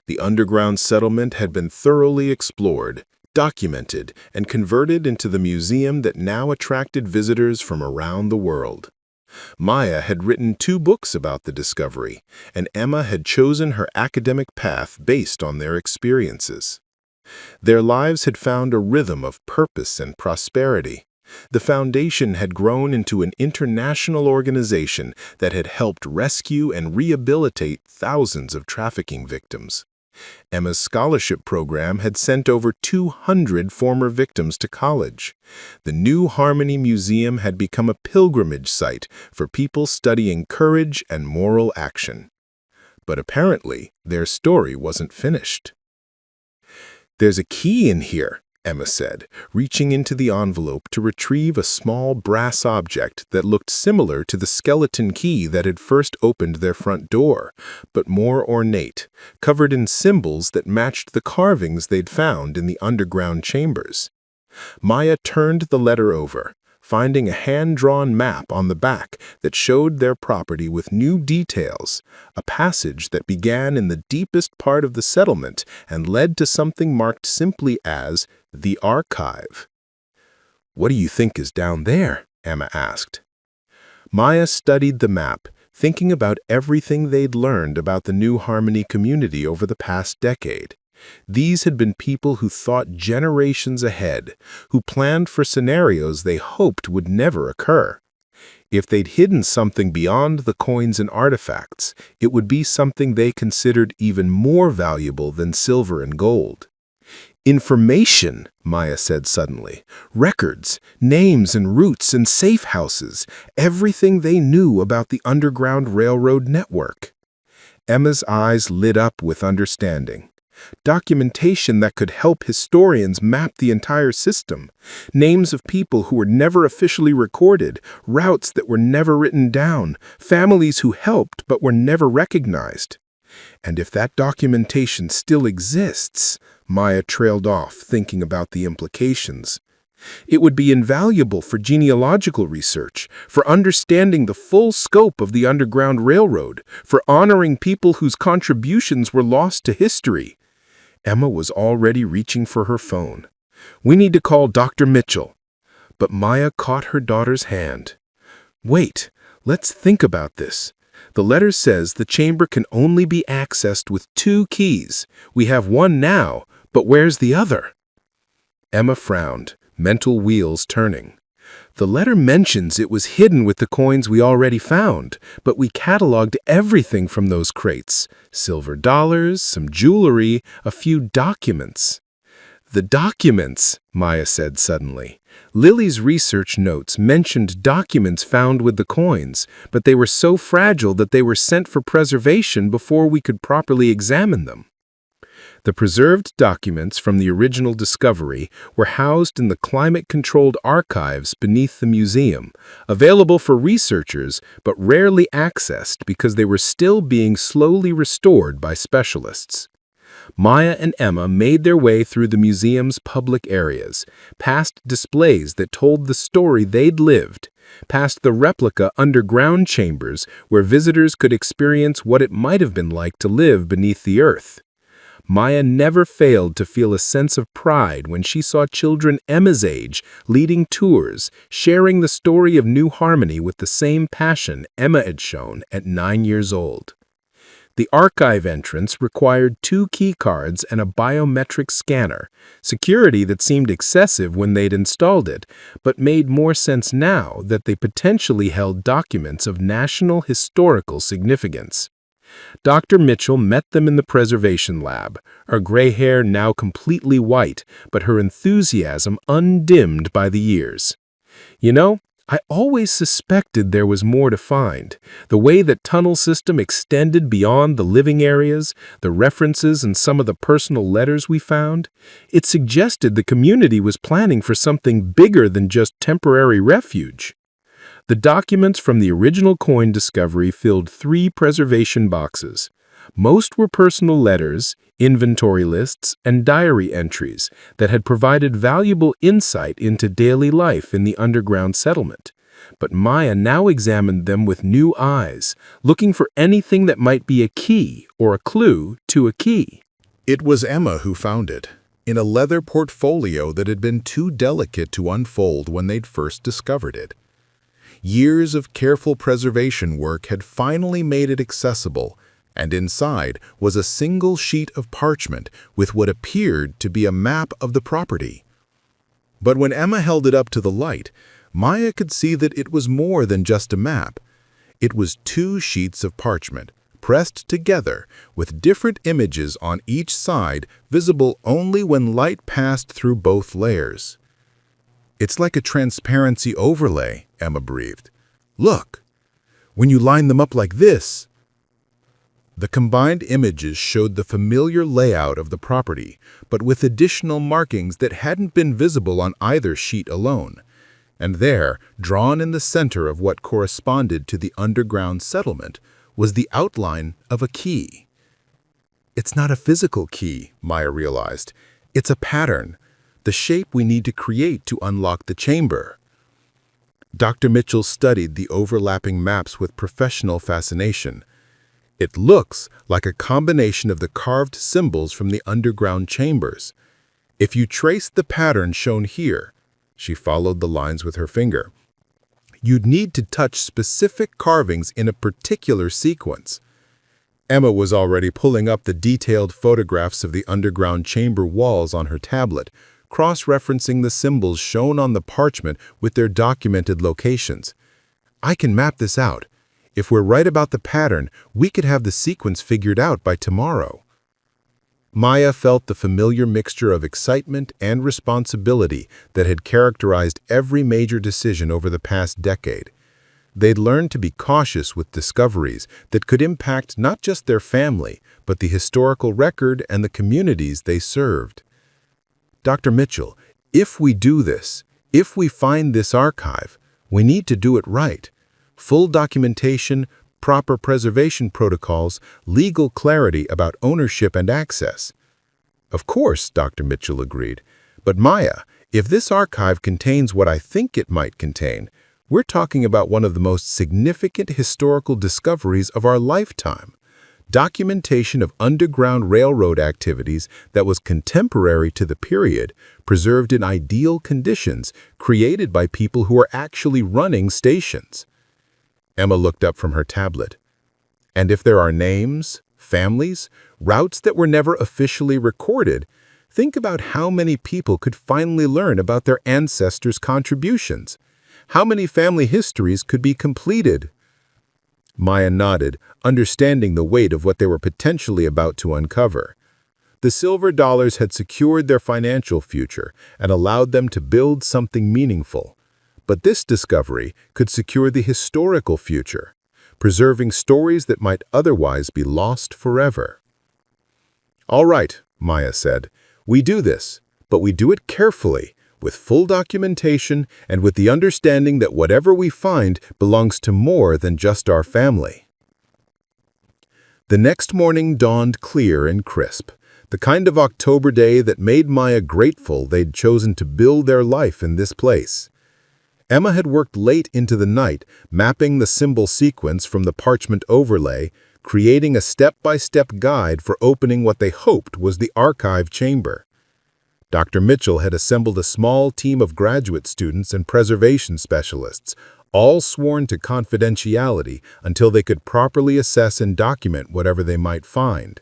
The underground settlement had been thoroughly explored, documented, and converted into the museum that now attracted visitors from around the world. Maya had written 2 books about the discovery, and Emma had chosen her academic path based on their experiences. Their lives had found a rhythm of purpose and prosperity. The foundation had grown into an international organization that had helped rescue and rehabilitate thousands of trafficking victims. Emma's scholarship program had sent over 200 former victims to college. The New Harmony Museum had become a pilgrimage site for people studying courage and moral action. But apparently, their story wasn't finished. "There's a key in here," Emma said, reaching into the envelope to retrieve a small brass object that looked similar to the skeleton key that had first opened their front door, but more ornate, covered in symbols that matched the carvings they'd found in the underground chambers. Maya turned the letter over, finding a hand-drawn map on the back that showed their property with new details, a passage that began in the deepest part of the settlement and led to something marked simply as the archive. "What do you think is down there?" Emma asked. Maya studied the map, thinking about everything they'd learned about the New Harmony community over the past decade. These had been people who thought generations ahead, who planned for scenarios they hoped would never occur. If they'd hidden something beyond the coins and artifacts, it would be something they considered even more valuable than silver and gold. "Information," Maya said suddenly. "Records, names and routes and safe houses, everything they knew about the Underground Railroad network." Emma's eyes lit up with understanding. Documentation that could help historians map the entire system, names of people who were never officially recorded, routes that were never written down, families who helped but were never recognized. And if that documentation still exists, Maya trailed off, thinking about the implications. It would be invaluable for genealogical research, for understanding the full scope of the Underground Railroad, for honoring people whose contributions were lost to history. Emma was already reaching for her phone. "We need to call Dr. Mitchell." But Maya caught her daughter's hand. "Wait, let's think about this. The letter says the chamber can only be accessed with 2 keys. We have one now, but where's the other?" Emma frowned, mental wheels turning. "The letter mentions it was hidden with the coins we already found, but we cataloged everything from those crates. Silver dollars, some jewelry, a few documents." "The documents," Maya said suddenly. Lily's research notes mentioned documents found with the coins, but they were so fragile that they were sent for preservation before we could properly examine them. The preserved documents from the original discovery were housed in the climate-controlled archives beneath the museum, available for researchers but rarely accessed because they were still being slowly restored by specialists. Maya and Emma made their way through the museum's public areas, past displays that told the story they'd lived, past the replica underground chambers where visitors could experience what it might have been like to live beneath the earth. Maya never failed to feel a sense of pride when she saw children Emma's age leading tours, sharing the story of New Harmony with the same passion Emma had shown at 9 years old. The archive entrance required 2 key cards and a biometric scanner, security that seemed excessive when they'd installed it, but made more sense now that they potentially held documents of national historical significance. Dr. Mitchell met them in the preservation lab, her gray hair now completely white, but her enthusiasm undimmed by the years. "You know, I always suspected there was more to find. The way that tunnel system extended beyond the living areas, the references and some of the personal letters we found, it suggested the community was planning for something bigger than just temporary refuge." The documents from the original coin discovery filled 3 preservation boxes. Most were personal letters, inventory lists, and diary entries that had provided valuable insight into daily life in the underground settlement. But Maya now examined them with new eyes, looking for anything that might be a key or a clue to a key. It was Emma who found it, in a leather portfolio that had been too delicate to unfold when they'd first discovered it. Years of careful preservation work had finally made it accessible, and inside was a single sheet of parchment with what appeared to be a map of the property. But when Emma held it up to the light, Maya could see that it was more than just a map. It was 2 sheets of parchment, pressed together, with different images on each side visible only when light passed through both layers. "It's like a transparency overlay," Emma breathed. "Look, when you line them up like this." The combined images showed the familiar layout of the property, but with additional markings that hadn't been visible on either sheet alone. And there, drawn in the center of what corresponded to the underground settlement, was the outline of a key. "It's not a physical key," Maya realized. "It's a pattern, the shape we need to create to unlock the chamber." Dr. Mitchell studied the overlapping maps with professional fascination. "It looks like a combination of the carved symbols from the underground chambers. If you trace the pattern shown here," she followed the lines with her finger, "you'd need to touch specific carvings in a particular sequence." Emma was already pulling up the detailed photographs of the underground chamber walls on her tablet, cross-referencing the symbols shown on the parchment with their documented locations. "I can map this out. If we're right about the pattern, we could have the sequence figured out by tomorrow." Maya felt the familiar mixture of excitement and responsibility that had characterized every major decision over the past decade. They'd learned to be cautious with discoveries that could impact not just their family, but the historical record and the communities they served. "Dr. Mitchell, if we do this, if we find this archive, we need to do it right. Full documentation, proper preservation protocols, legal clarity about ownership and access." "Of course," Dr. Mitchell agreed. "But Maya, if this archive contains what I think it might contain, we're talking about one of the most significant historical discoveries of our lifetime. Documentation of underground railroad activities that was contemporary to the period, preserved in ideal conditions, created by people who are actually running stations." Emma looked up from her tablet. "And if there are names, families, routes that were never officially recorded, think about how many people could finally learn about their ancestors' contributions. How many family histories could be completed?" Maya nodded, understanding the weight of what they were potentially about to uncover. The silver dollars had secured their financial future and allowed them to build something meaningful. But this discovery could secure the historical future, preserving stories that might otherwise be lost forever. "All right," Maya said. "We do this, but we do it carefully, with full documentation and with the understanding that whatever we find belongs to more than just our family." The next morning dawned clear and crisp, the kind of October day that made Maya grateful they'd chosen to build their life in this place. Emma had worked late into the night, mapping the symbol sequence from the parchment overlay, creating a step-by-step guide for opening what they hoped was the archive chamber. Dr. Mitchell had assembled a small team of graduate students and preservation specialists, all sworn to confidentiality until they could properly assess and document whatever they might find.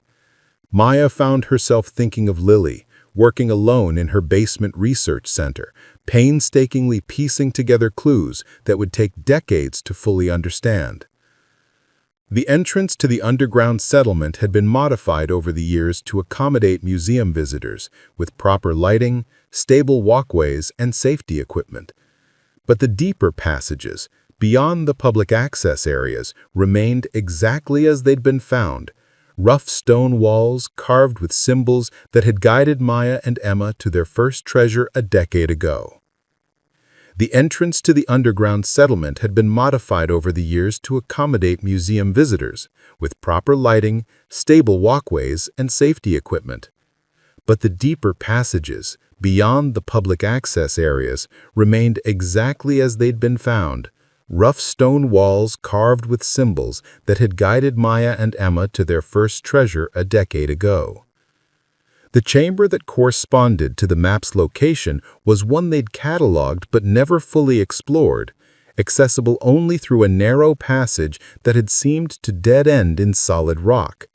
Maya found herself thinking of Lily, working alone in her basement research center, painstakingly piecing together clues that would take decades to fully understand. The entrance to the underground settlement had been modified over the years to accommodate museum visitors, with proper lighting, stable walkways, and safety equipment. But the deeper passages, beyond the public access areas, remained exactly as they'd been found, rough stone walls carved with symbols that had guided Maya and Emma to their first treasure a decade ago. The entrance to the underground settlement had been modified over the years to accommodate museum visitors, with proper lighting, stable walkways, and safety equipment. But the deeper passages, beyond the public access areas, remained exactly as they'd been found, rough stone walls carved with symbols that had guided Maya and Emma to their first treasure a decade ago. The chamber that corresponded to the map's location was one they'd cataloged but never fully explored, accessible only through a narrow passage that had seemed to dead end in solid rock.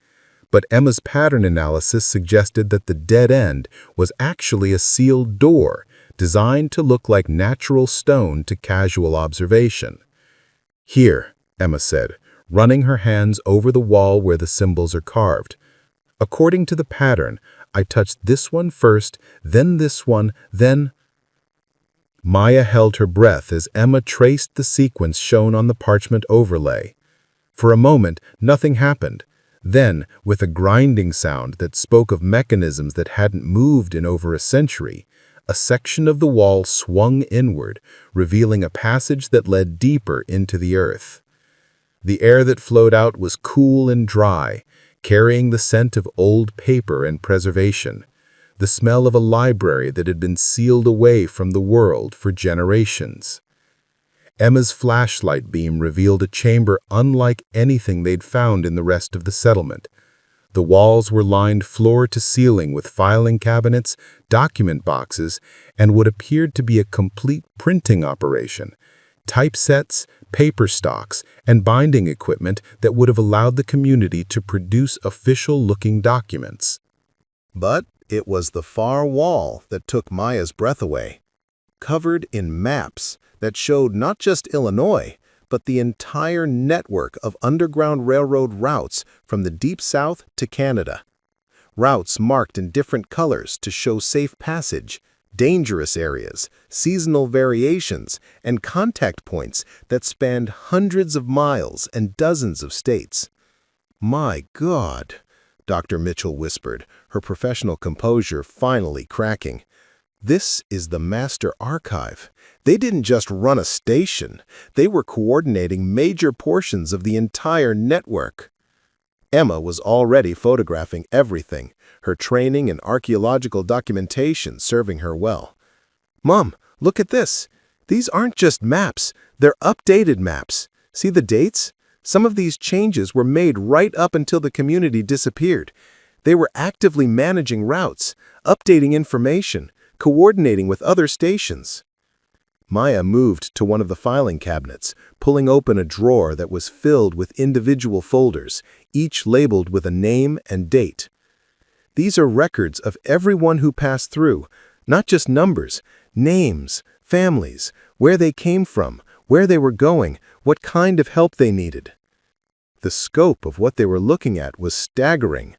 But Emma's pattern analysis suggested that the dead end was actually a sealed door, designed to look like natural stone to casual observation. "Here," Emma said, running her hands over the wall where the symbols are carved. "According to the pattern, I touched this one first, then this one, then—" Maya held her breath as Emma traced the sequence shown on the parchment overlay. For a moment, nothing happened. Then, with a grinding sound that spoke of mechanisms that hadn't moved in over a century, a section of the wall swung inward, revealing a passage that led deeper into the earth. The air that flowed out was cool and dry, carrying the scent of old paper and preservation, the smell of a library that had been sealed away from the world for generations. Emma's flashlight beam revealed a chamber unlike anything they'd found in the rest of the settlement. The walls were lined floor to ceiling with filing cabinets, document boxes, and what appeared to be a complete printing operation. Typesets, paper stocks, and binding equipment that would have allowed the community to produce official-looking documents. But it was the far wall that took Maya's breath away, covered in maps that showed not just Illinois, but the entire network of Underground Railroad routes from the Deep South to Canada. Routes marked in different colors to show safe passage, dangerous areas, seasonal variations, and contact points that spanned hundreds of miles and dozens of states. "My God," Dr. Mitchell whispered, her professional composure finally cracking. "This is the master archive. They didn't just run a station. They were coordinating major portions of the entire network." Emma was already photographing everything, her training in archaeological documentation serving her well. "Mom, look at this. These aren't just maps. They're updated maps. See the dates? Some of these changes were made right up until the community disappeared. They were actively managing routes, updating information, coordinating with other stations." Maya moved to one of the filing cabinets, pulling open a drawer that was filled with individual folders, each labeled with a name and date. "These are records of everyone who passed through, not just numbers, names, families, where they came from, where they were going, what kind of help they needed." The scope of what they were looking at was staggering.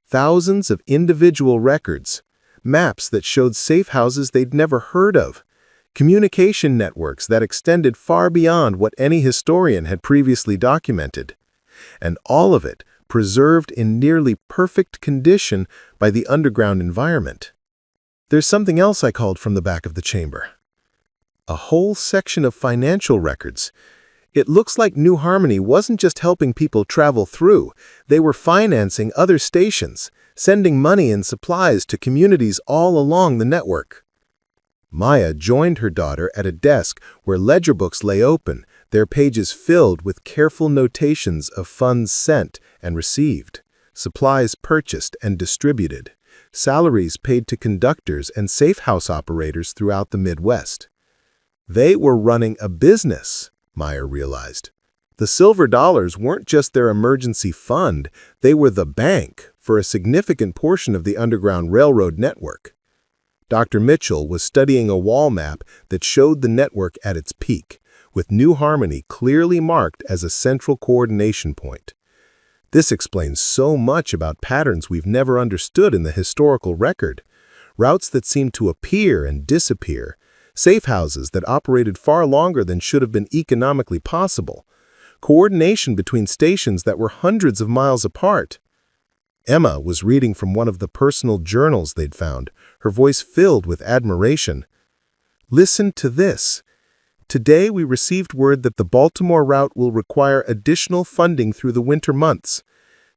Thousands of individual records, maps that showed safe houses they'd never heard of, communication networks that extended far beyond what any historian had previously documented. And all of it preserved in nearly perfect condition by the underground environment. There's something else I called from the back of the chamber. A whole section of financial records. It looks like New Harmony wasn't just helping people travel through, they were financing other stations, sending money and supplies to communities all along the network. Maya joined her daughter at a desk where ledger books lay open, their pages filled with careful notations of funds sent and received, supplies purchased and distributed, salaries paid to conductors and safe house operators throughout the Midwest. They were running a business, Maya realized. The silver dollars weren't just their emergency fund, they were the bank for a significant portion of the Underground Railroad network. Dr. Mitchell was studying a wall map that showed the network at its peak, with New Harmony clearly marked as a central coordination point. This explains so much about patterns we've never understood in the historical record, routes that seem to appear and disappear, safe houses that operated far longer than should have been economically possible, coordination between stations that were hundreds of miles apart. Emma was reading from one of the personal journals they'd found, her voice filled with admiration. "Listen to this. Today we received word that the Baltimore route will require additional funding through the winter months.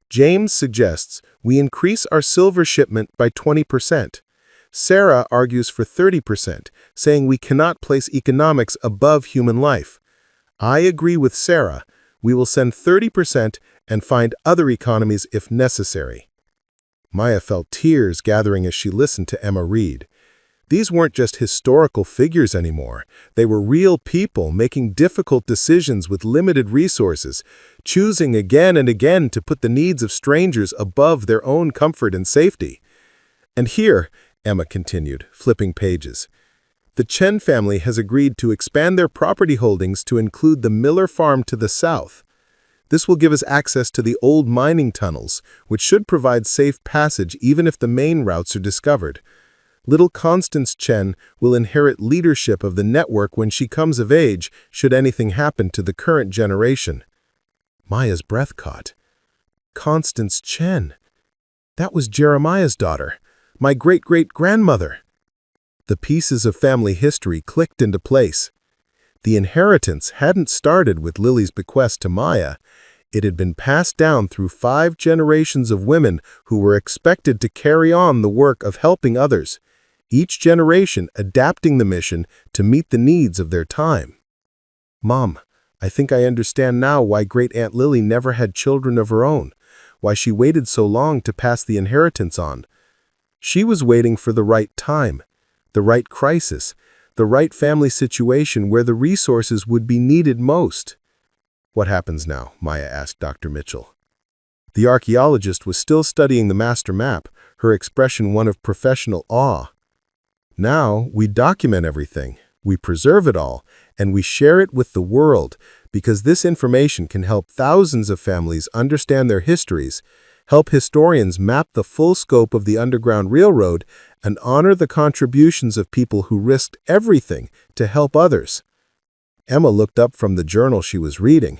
James suggests we increase our silver shipment by 20%. Sarah argues for 30%, saying we cannot place economics above human life. I agree with Sarah. We will send 30% and find other economies if necessary." Maya felt tears gathering as she listened to Emma read. These weren't just historical figures anymore. They were real people making difficult decisions with limited resources, choosing again and again to put the needs of strangers above their own comfort and safety. "And here," Emma continued, flipping pages, "the Chen family has agreed to expand their property holdings to include the Miller farm to the south. This will give us access to the old mining tunnels, which should provide safe passage even if the main routes are discovered. Little Constance Chen will inherit leadership of the network when she comes of age, should anything happen to the current generation." Maya's breath caught. Constance Chen. That was Jeremiah's daughter, my great-great-grandmother. The pieces of family history clicked into place. The inheritance hadn't started with Lily's bequest to Maya. It had been passed down through 5 generations of women who were expected to carry on the work of helping others, each generation adapting the mission to meet the needs of their time. "Mom, I think I understand now why Great-Aunt Lily never had children of her own, why she waited so long to pass the inheritance on. She was waiting for the right time, the right crisis, the right family situation where the resources would be needed most." "What happens now?" Maya asked Dr. Mitchell. The archaeologist was still studying the master map, her expression one of professional awe. "Now, we document everything, we preserve it all, and we share it with the world, because this information can help thousands of families understand their histories, help historians map the full scope of the Underground Railroad, and honor the contributions of people who risked everything to help others." Emma looked up from the journal she was reading.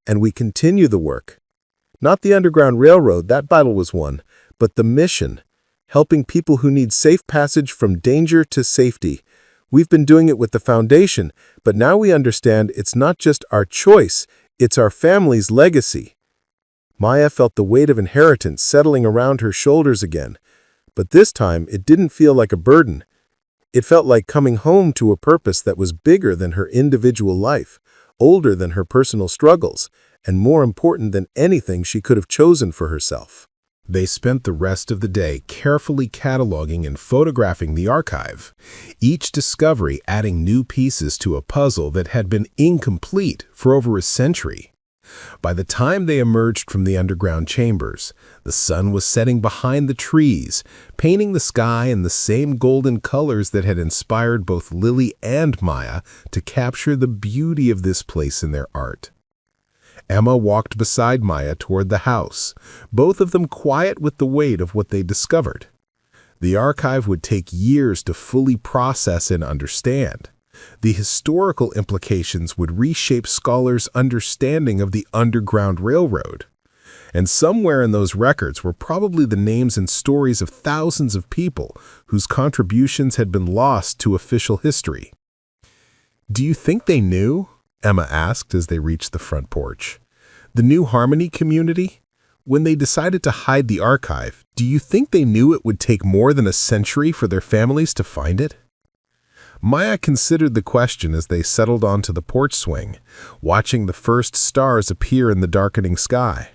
"And we continue the work. Not the Underground Railroad, that battle was won, but the mission, helping people who need safe passage from danger to safety. We've been doing it with the foundation, but now we understand it's not just our choice, it's our family's legacy." Maya felt the weight of inheritance settling around her shoulders again, but this time it didn't feel like a burden. It felt like coming home to a purpose that was bigger than her individual life, older than her personal struggles, and more important than anything she could have chosen for herself. They spent the rest of the day carefully cataloging and photographing the archive, each discovery adding new pieces to a puzzle that had been incomplete for over a century. By the time they emerged from the underground chambers, the sun was setting behind the trees, painting the sky in the same golden colors that had inspired both Lily and Maya to capture the beauty of this place in their art. Emma walked beside Maya toward the house, both of them quiet with the weight of what they discovered. The archive would take years to fully process and understand. The historical implications would reshape scholars' understanding of the Underground Railroad. And somewhere in those records were probably the names and stories of thousands of people whose contributions had been lost to official history. "Do you think they knew?" Emma asked as they reached the front porch. "The New Harmony community? When they decided to hide the archive, do you think they knew it would take more than a century for their families to find it?" Maya considered the question as they settled onto the porch swing, watching the first stars appear in the darkening sky.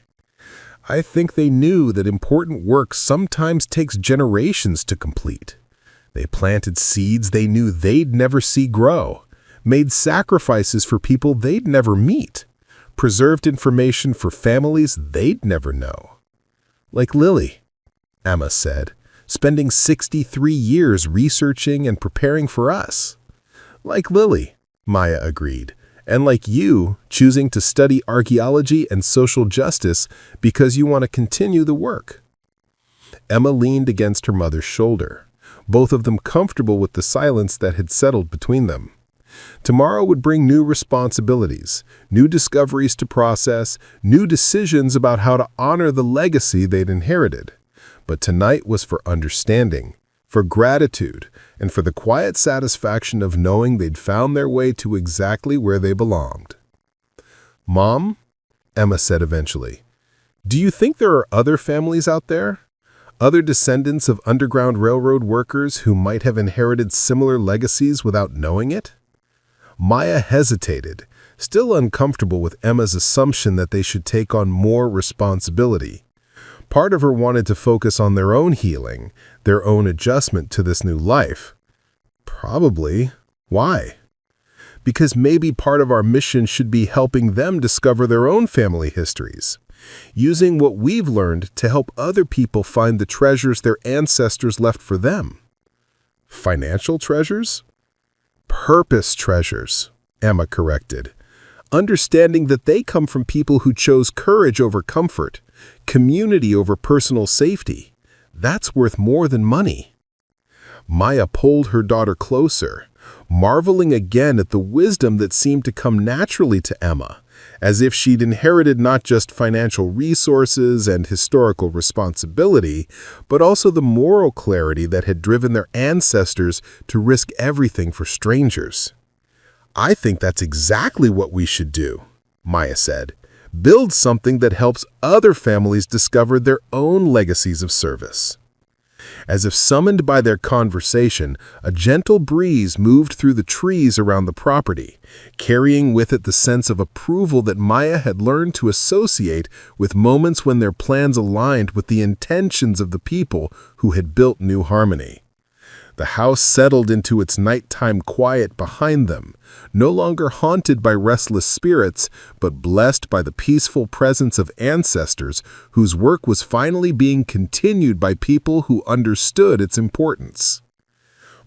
"I think they knew that important work sometimes takes generations to complete. They planted seeds they knew they'd never see grow, made sacrifices for people they'd never meet, preserved information for families they'd never know. Like Lily," Emma said, "spending 63 years researching and preparing for us." "Like Lily," Maya agreed, "and like you, choosing to study archaeology and social justice because you want to continue the work." Emma leaned against her mother's shoulder, both of them comfortable with the silence that had settled between them. Tomorrow would bring new responsibilities, new discoveries to process, new decisions about how to honor the legacy they'd inherited. But tonight was for understanding, for gratitude, and for the quiet satisfaction of knowing they'd found their way to exactly where they belonged. "Mom," Emma said eventually, "do you think there are other families out there? Other descendants of Underground Railroad workers who might have inherited similar legacies without knowing it?" Maya hesitated, still uncomfortable with Emma's assumption that they should take on more responsibility. Part of her wanted to focus on their own healing, their own adjustment to this new life. Probably. Why? Because maybe part of our mission should be helping them discover their own family histories, using what we've learned to help other people find the treasures their ancestors left for them. Financial treasures? Purpose treasures, Emma corrected. Understanding that they come from people who chose courage over comfort, community over personal safety. That's worth more than money. Maya pulled her daughter closer, marveling again at the wisdom that seemed to come naturally to Emma, as if she'd inherited not just financial resources and historical responsibility, but also the moral clarity that had driven their ancestors to risk everything for strangers. "I think that's exactly what we should do," Maya said. "Build something that helps other families discover their own legacies of service." As if summoned by their conversation, a gentle breeze moved through the trees around the property, carrying with it the sense of approval that Maya had learned to associate with moments when their plans aligned with the intentions of the people who had built New Harmony. The house settled into its nighttime quiet behind them, no longer haunted by restless spirits, but blessed by the peaceful presence of ancestors whose work was finally being continued by people who understood its importance.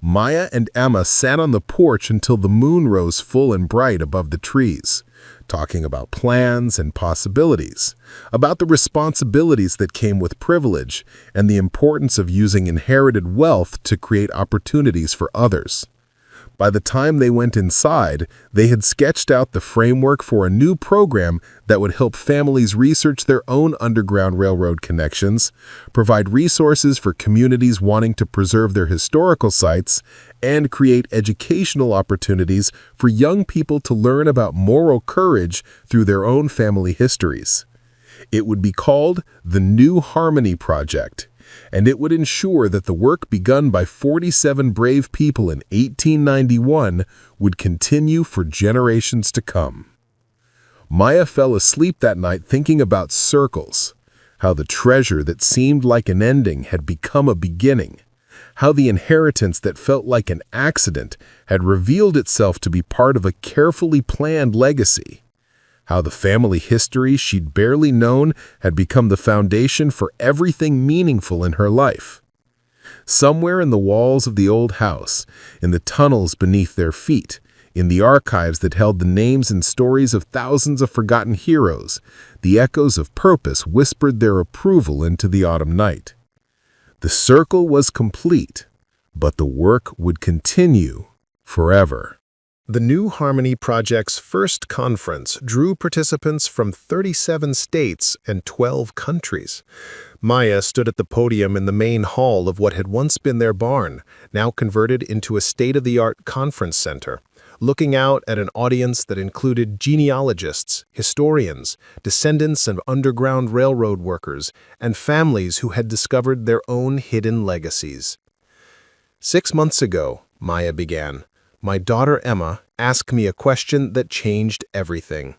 Maya and Emma sat on the porch until the moon rose full and bright above the trees, talking about plans and possibilities, about the responsibilities that came with privilege, and the importance of using inherited wealth to create opportunities for others. By the time they went inside, they had sketched out the framework for a new program that would help families research their own Underground Railroad connections, provide resources for communities wanting to preserve their historical sites, and create educational opportunities for young people to learn about moral courage through their own family histories. It would be called the New Harmony Project, and it would ensure that the work begun by 47 brave people in 1891 would continue for generations to come. Maya fell asleep that night thinking about circles, how the treasure that seemed like an ending had become a beginning, how the inheritance that felt like an accident had revealed itself to be part of a carefully planned legacy, how the family history she'd barely known had become the foundation for everything meaningful in her life. Somewhere in the walls of the old house, in the tunnels beneath their feet, in the archives that held the names and stories of thousands of forgotten heroes, the echoes of purpose whispered their approval into the autumn night. The circle was complete, but the work would continue forever. The New Harmony Project's first conference drew participants from 37 states and 12 countries. Maya stood at the podium in the main hall of what had once been their barn, now converted into a state-of-the-art conference center, looking out at an audience that included genealogists, historians, descendants of Underground Railroad workers, and families who had discovered their own hidden legacies. 6 months ago, Maya began, my daughter Emma asked me a question that changed everything.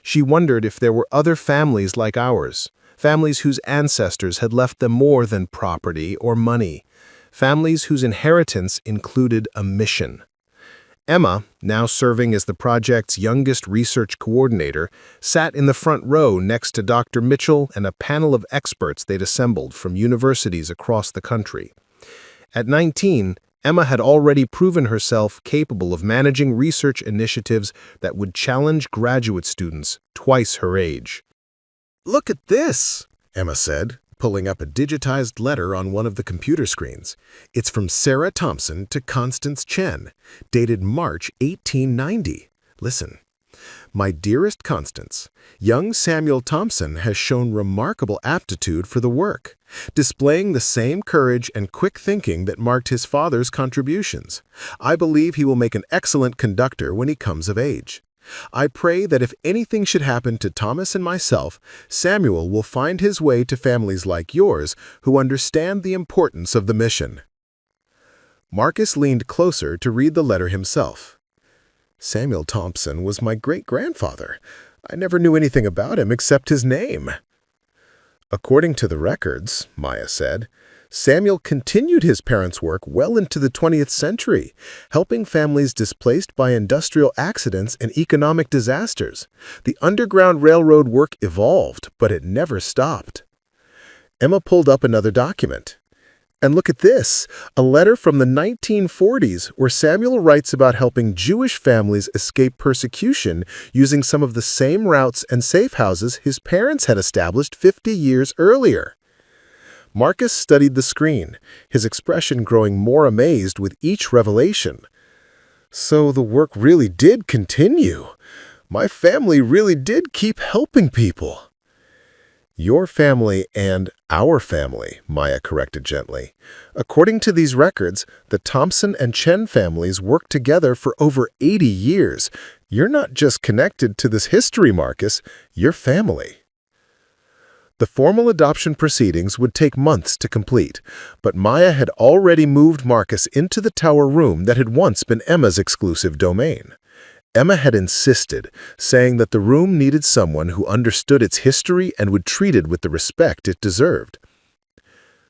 She wondered if there were other families like ours, families whose ancestors had left them more than property or money, families whose inheritance included a mission. Emma, now serving as the project's youngest research coordinator, sat in the front row next to Dr. Mitchell and a panel of experts they'd assembled from universities across the country. At 19, Emma had already proven herself capable of managing research initiatives that would challenge graduate students twice her age. "Look at this," Emma said, pulling up a digitized letter on one of the computer screens. It's from Sarah Thompson to Constance Chen, dated March 1890. Listen. "My dearest Constance, young Samuel Thompson has shown remarkable aptitude for the work, displaying the same courage and quick thinking that marked his father's contributions. I believe he will make an excellent conductor when he comes of age. I pray that if anything should happen to Thomas and myself, Samuel will find his way to families like yours who understand the importance of the mission." Marcus leaned closer to read the letter himself. "Samuel Thompson was my great-grandfather. I never knew anything about him except his name." "According to the records," Maya said, "Samuel continued his parents' work well into the 20th century, helping families displaced by industrial accidents and economic disasters. The Underground Railroad work evolved, but it never stopped." Emma pulled up another document. "And look at this, a letter from the 1940s where Samuel writes about helping Jewish families escape persecution using some of the same routes and safe houses his parents had established 50 years earlier." Marcus studied the screen, his expression growing more amazed with each revelation. "So the work really did continue. My family really did keep helping people." "Your family and our family," Maya corrected gently. "According to these records, the Thompson and Chen families worked together for over 80 years. You're not just connected to this history, Marcus, you're family." The formal adoption proceedings would take months to complete, but Maya had already moved Marcus into the tower room that had once been Emma's exclusive domain. Emma had insisted, saying that the room needed someone who understood its history and would treat it with the respect it deserved.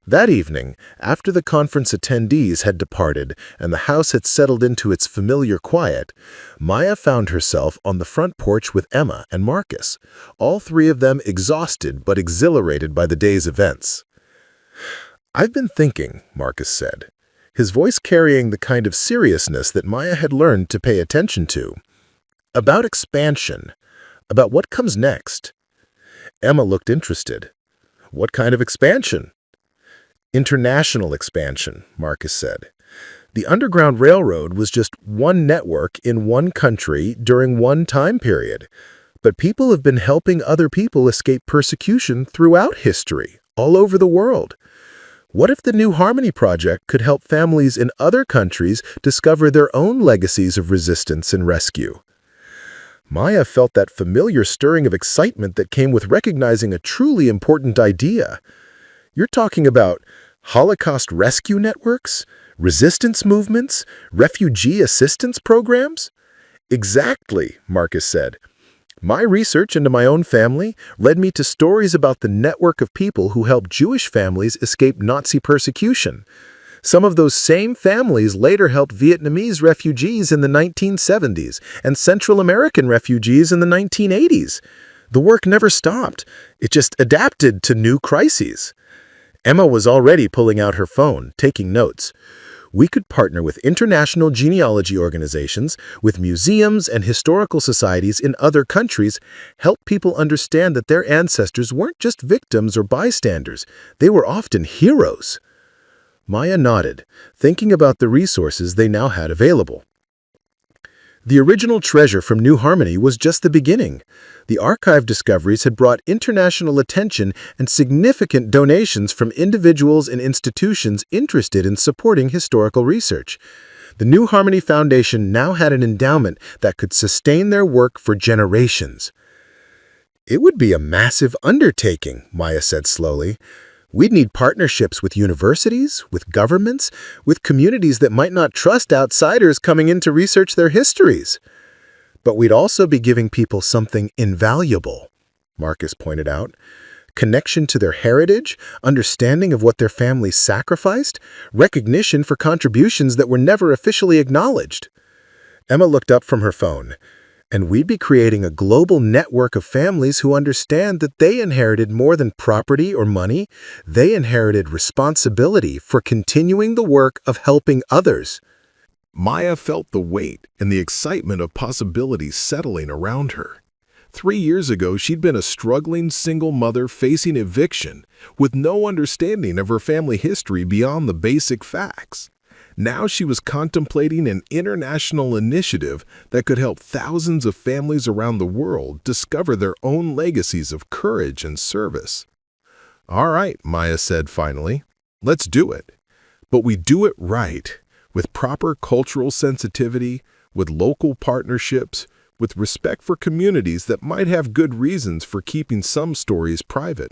That evening, after the conference attendees had departed and the house had settled into its familiar quiet, Maya found herself on the front porch with Emma and Marcus, all three of them exhausted but exhilarated by the day's events. "I've been thinking," Marcus said, his voice carrying the kind of seriousness that Maya had learned to pay attention to, "about expansion, about what comes next." Emma looked interested. "What kind of expansion?" "International expansion," Marcus said. "The Underground Railroad was just one network in one country during one time period, but people have been helping other people escape persecution throughout history, all over the world. What if the New Harmony Project could help families in other countries discover their own legacies of resistance and rescue?" Maya felt that familiar stirring of excitement that came with recognizing a truly important idea. "You're talking about Holocaust rescue networks, resistance movements, refugee assistance programs?" "Exactly," Marcus said. "My research into my own family led me to stories about the network of people who helped Jewish families escape Nazi persecution. Some of those same families later helped Vietnamese refugees in the 1970s and Central American refugees in the 1980s. The work never stopped. It just adapted to new crises." Emma was already pulling out her phone, taking notes. "We could partner with international genealogy organizations, with museums and historical societies in other countries, help people understand that their ancestors weren't just victims or bystanders. They were often heroes." Maya nodded, thinking about the resources they now had available. The original treasure from New Harmony was just the beginning. The archive discoveries had brought international attention and significant donations from individuals and institutions interested in supporting historical research. The New Harmony Foundation now had an endowment that could sustain their work for generations. "It would be a massive undertaking," Maya said slowly. "We'd need partnerships with universities, with governments, with communities that might not trust outsiders coming in to research their histories. But we'd also be giving people something invaluable," Marcus pointed out. "Connection to their heritage, understanding of what their families sacrificed, recognition for contributions that were never officially acknowledged." Emma looked up from her phone. "And we'd be creating a global network of families who understand that they inherited more than property or money. They inherited responsibility for continuing the work of helping others." Maya felt the weight and the excitement of possibilities settling around her. 3 years ago, she'd been a struggling single mother facing eviction with no understanding of her family history beyond the basic facts. Now she was contemplating an international initiative that could help thousands of families around the world discover their own legacies of courage and service. "All right," Maya said finally, "let's do it. But we do it right, with proper cultural sensitivity, with local partnerships, with respect for communities that might have good reasons for keeping some stories private."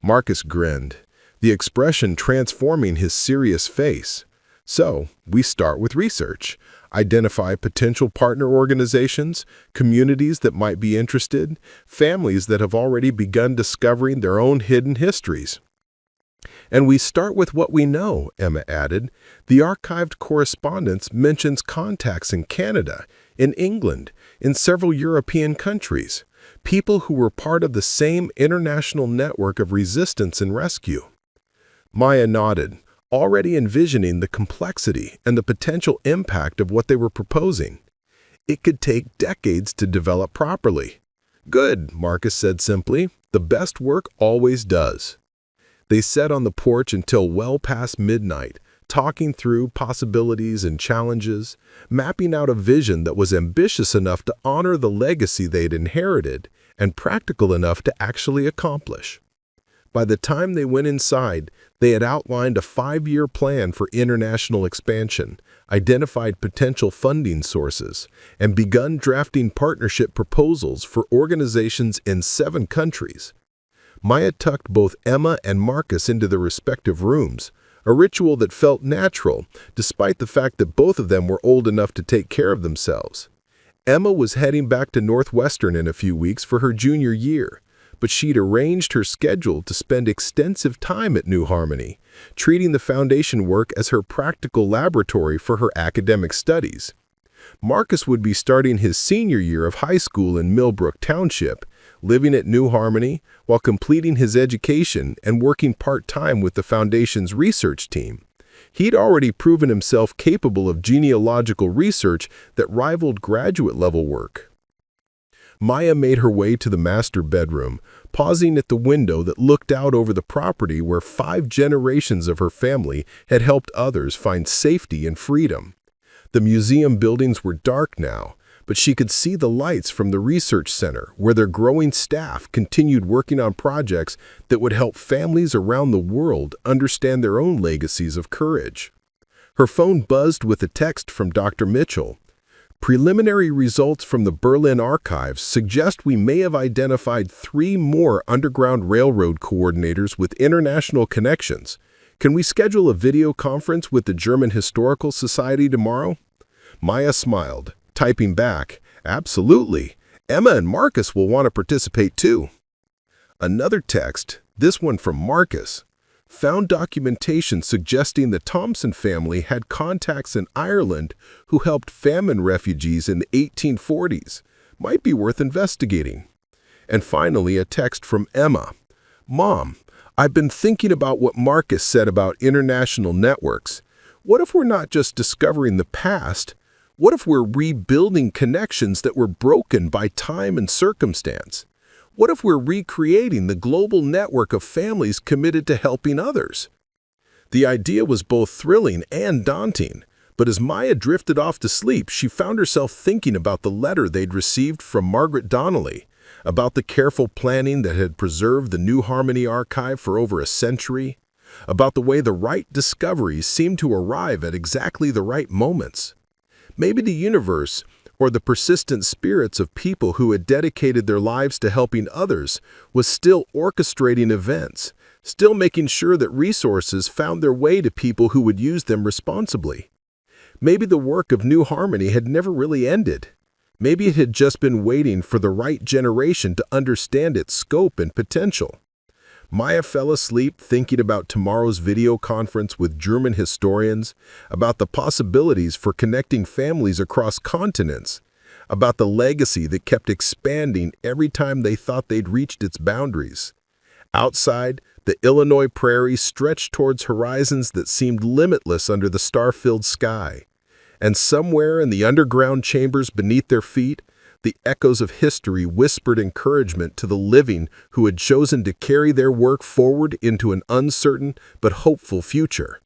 Marcus grinned, the expression transforming his serious face. "So, we start with research, identify potential partner organizations, communities that might be interested, families that have already begun discovering their own hidden histories. And we start with what we know," Emma added. "The archived correspondence mentions contacts in Canada, in England, in several European countries, people who were part of the same international network of resistance and rescue." Maya nodded, already envisioning the complexity and the potential impact of what they were proposing. It could take decades to develop properly. "Good," Marcus said simply. "The best work always does." They sat on the porch until well past midnight, talking through possibilities and challenges, mapping out a vision that was ambitious enough to honor the legacy they'd inherited and practical enough to actually accomplish. By the time they went inside, they had outlined a 5-year plan for international expansion, identified potential funding sources, and begun drafting partnership proposals for organizations in 7 countries. Maya tucked both Emma and Marcus into their respective rooms, a ritual that felt natural, despite the fact that both of them were old enough to take care of themselves. Emma was heading back to Northwestern in a few weeks for her junior year, but she'd arranged her schedule to spend extensive time at New Harmony, treating the foundation work as her practical laboratory for her academic studies. Marcus would be starting his senior year of high school in Millbrook Township, living at New Harmony while completing his education and working part-time with the foundation's research team. He'd already proven himself capable of genealogical research that rivaled graduate-level work. Maya made her way to the master bedroom, pausing at the window that looked out over the property where 5 generations of her family had helped others find safety and freedom. The museum buildings were dark now, but she could see the lights from the research center where their growing staff continued working on projects that would help families around the world understand their own legacies of courage. Her phone buzzed with a text from Dr. Mitchell. "Preliminary results from the Berlin archives suggest we may have identified 3 more Underground Railroad coordinators with international connections. Can we schedule a video conference with the German Historical Society tomorrow?" Maya smiled, typing back, "Absolutely. Emma and Marcus will want to participate too." Another text, this one from Marcus, found documentation suggesting the Thompson family had contacts in Ireland who helped famine refugees in the 1840s. Might be worth investigating. And finally, a text from Emma. "Mom, I've been thinking about what Marcus said about international networks. What if we're not just discovering the past? What if we're rebuilding connections that were broken by time and circumstance? What if we're recreating the global network of families committed to helping others?" The idea was both thrilling and daunting, But as Maya drifted off to sleep, she found herself thinking about the letter they'd received from Margaret Donnelly, about the careful planning that had preserved the New Harmony archive for over a century, about the way the right discoveries seemed to arrive at exactly the right moments. Maybe the universe, or the persistent spirits of people who had dedicated their lives to helping others, was still orchestrating events, still making sure that resources found their way to people who would use them responsibly. Maybe the work of New Harmony had never really ended. Maybe it had just been waiting for the right generation to understand its scope and potential. Maya fell asleep thinking about tomorrow's video conference with German historians, about the possibilities for connecting families across continents, about the legacy that kept expanding every time they thought they'd reached its boundaries. Outside, the Illinois prairie stretched towards horizons that seemed limitless under the star-filled sky. And somewhere in the underground chambers beneath their feet, the echoes of history whispered encouragement to the living who had chosen to carry their work forward into an uncertain but hopeful future.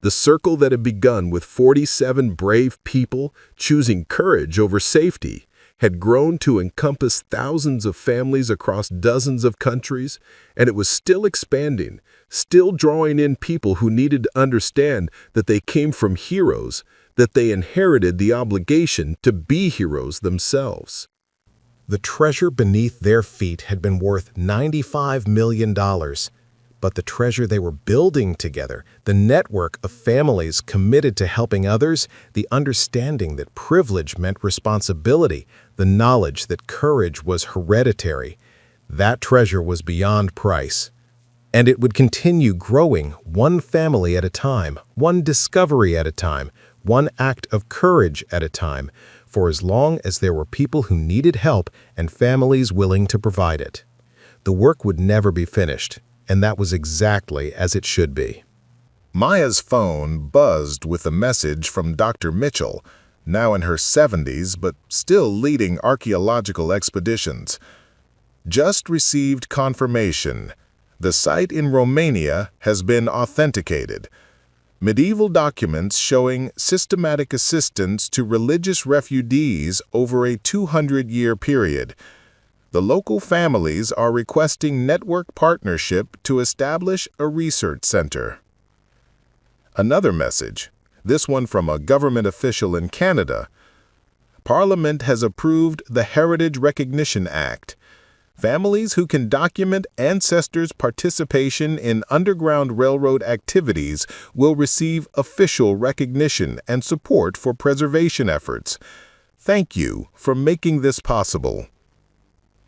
The circle that had begun with 47 brave people choosing courage over safety had grown to encompass thousands of families across dozens of countries, and it was still expanding, still drawing in people who needed to understand that they came from heroes, that they inherited the obligation to be heroes themselves. The treasure beneath their feet had been worth $95 million. But the treasure they were building together, the network of families committed to helping others, the understanding that privilege meant responsibility, the knowledge that courage was hereditary, that treasure was beyond price. And it would continue growing one family at a time, one discovery at a time, one act of courage at a time, for as long as there were people who needed help and families willing to provide it. The work would never be finished, and that was exactly as it should be. Maya's phone buzzed with a message from Dr. Mitchell, now in her 70s but still leading archaeological expeditions. Just received confirmation. The site in Romania has been authenticated. Medieval documents showing systematic assistance to religious refugees over a 200-year period. The local families are requesting network partnership to establish a research center. Another message, this one from a government official in Canada. Parliament has approved the Heritage Recognition Act. Families who can document ancestors' participation in Underground Railroad activities will receive official recognition and support for preservation efforts. Thank you for making this possible.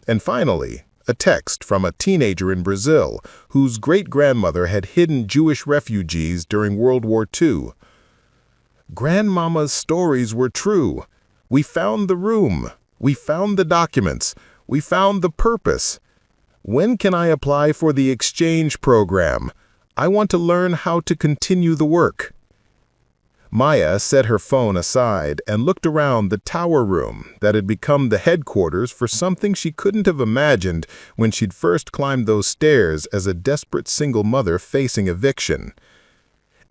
And finally, a text from a teenager in Brazil whose great-grandmother had hidden Jewish refugees during World War II. Grandmama's stories were true. We found the room. We found the documents. We found the purpose. When can I apply for the exchange program? I want to learn how to continue the work. Maya set her phone aside and looked around the tower room that had become the headquarters for something she couldn't have imagined when she'd first climbed those stairs as a desperate single mother facing eviction.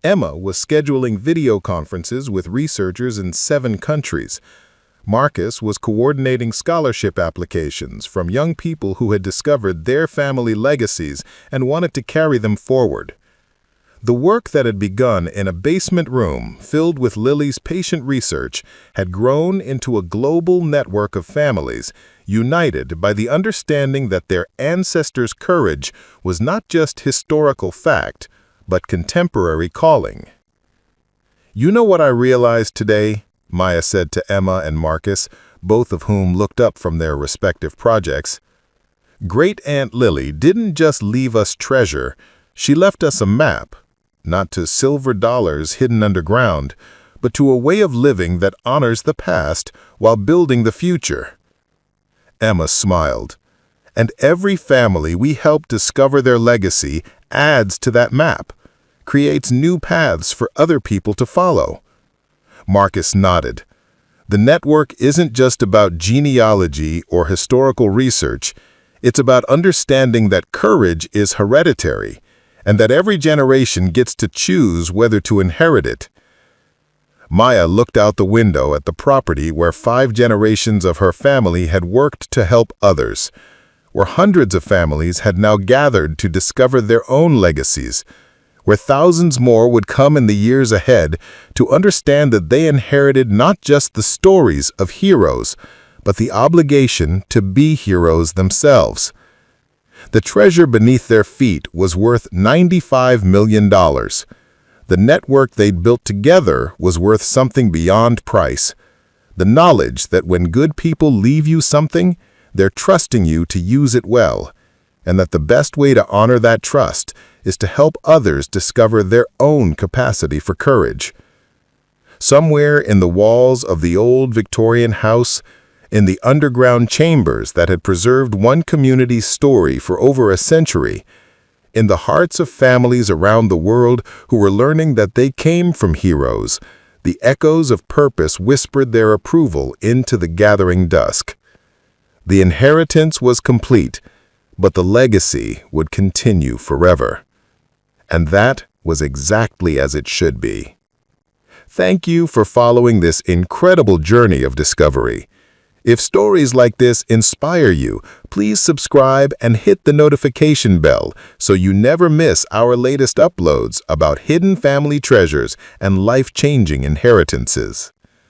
Emma was scheduling video conferences with researchers in 7 countries. Marcus was coordinating scholarship applications from young people who had discovered their family legacies and wanted to carry them forward. The work that had begun in a basement room filled with Lily's patient research had grown into a global network of families, united by the understanding that their ancestors' courage was not just historical fact, but contemporary calling. "You know what I realized today?" Maya said to Emma and Marcus, both of whom looked up from their respective projects. "Great-Aunt Lily didn't just leave us treasure, she left us a map, not to silver dollars hidden underground, but to a way of living that honors the past while building the future." Emma smiled. "And every family we help discover their legacy adds to that map, creates new paths for other people to follow." Marcus nodded. "The network isn't just about genealogy or historical research. It's about understanding that courage is hereditary, and that every generation gets to choose whether to inherit it." Maya looked out the window at the property where 5 generations of her family had worked to help others, where hundreds of families had now gathered to discover their own legacies, where thousands more would come in the years ahead to understand that they inherited not just the stories of heroes, but the obligation to be heroes themselves. The treasure beneath their feet was worth $95 million. The network they'd built together was worth something beyond price. The knowledge that when good people leave you something, they're trusting you to use it well, and that the best way to honor that trust is to help others discover their own capacity for courage. Somewhere in the walls of the old Victorian house, in the underground chambers that had preserved one community's story for over a century, in the hearts of families around the world who were learning that they came from heroes, the echoes of purpose whispered their approval into the gathering dusk. The inheritance was complete, but the legacy would continue forever. And that was exactly as it should be. Thank you for following this incredible journey of discovery. If stories like this inspire you, please subscribe and hit the notification bell so you never miss our latest uploads about hidden family treasures and life-changing inheritances.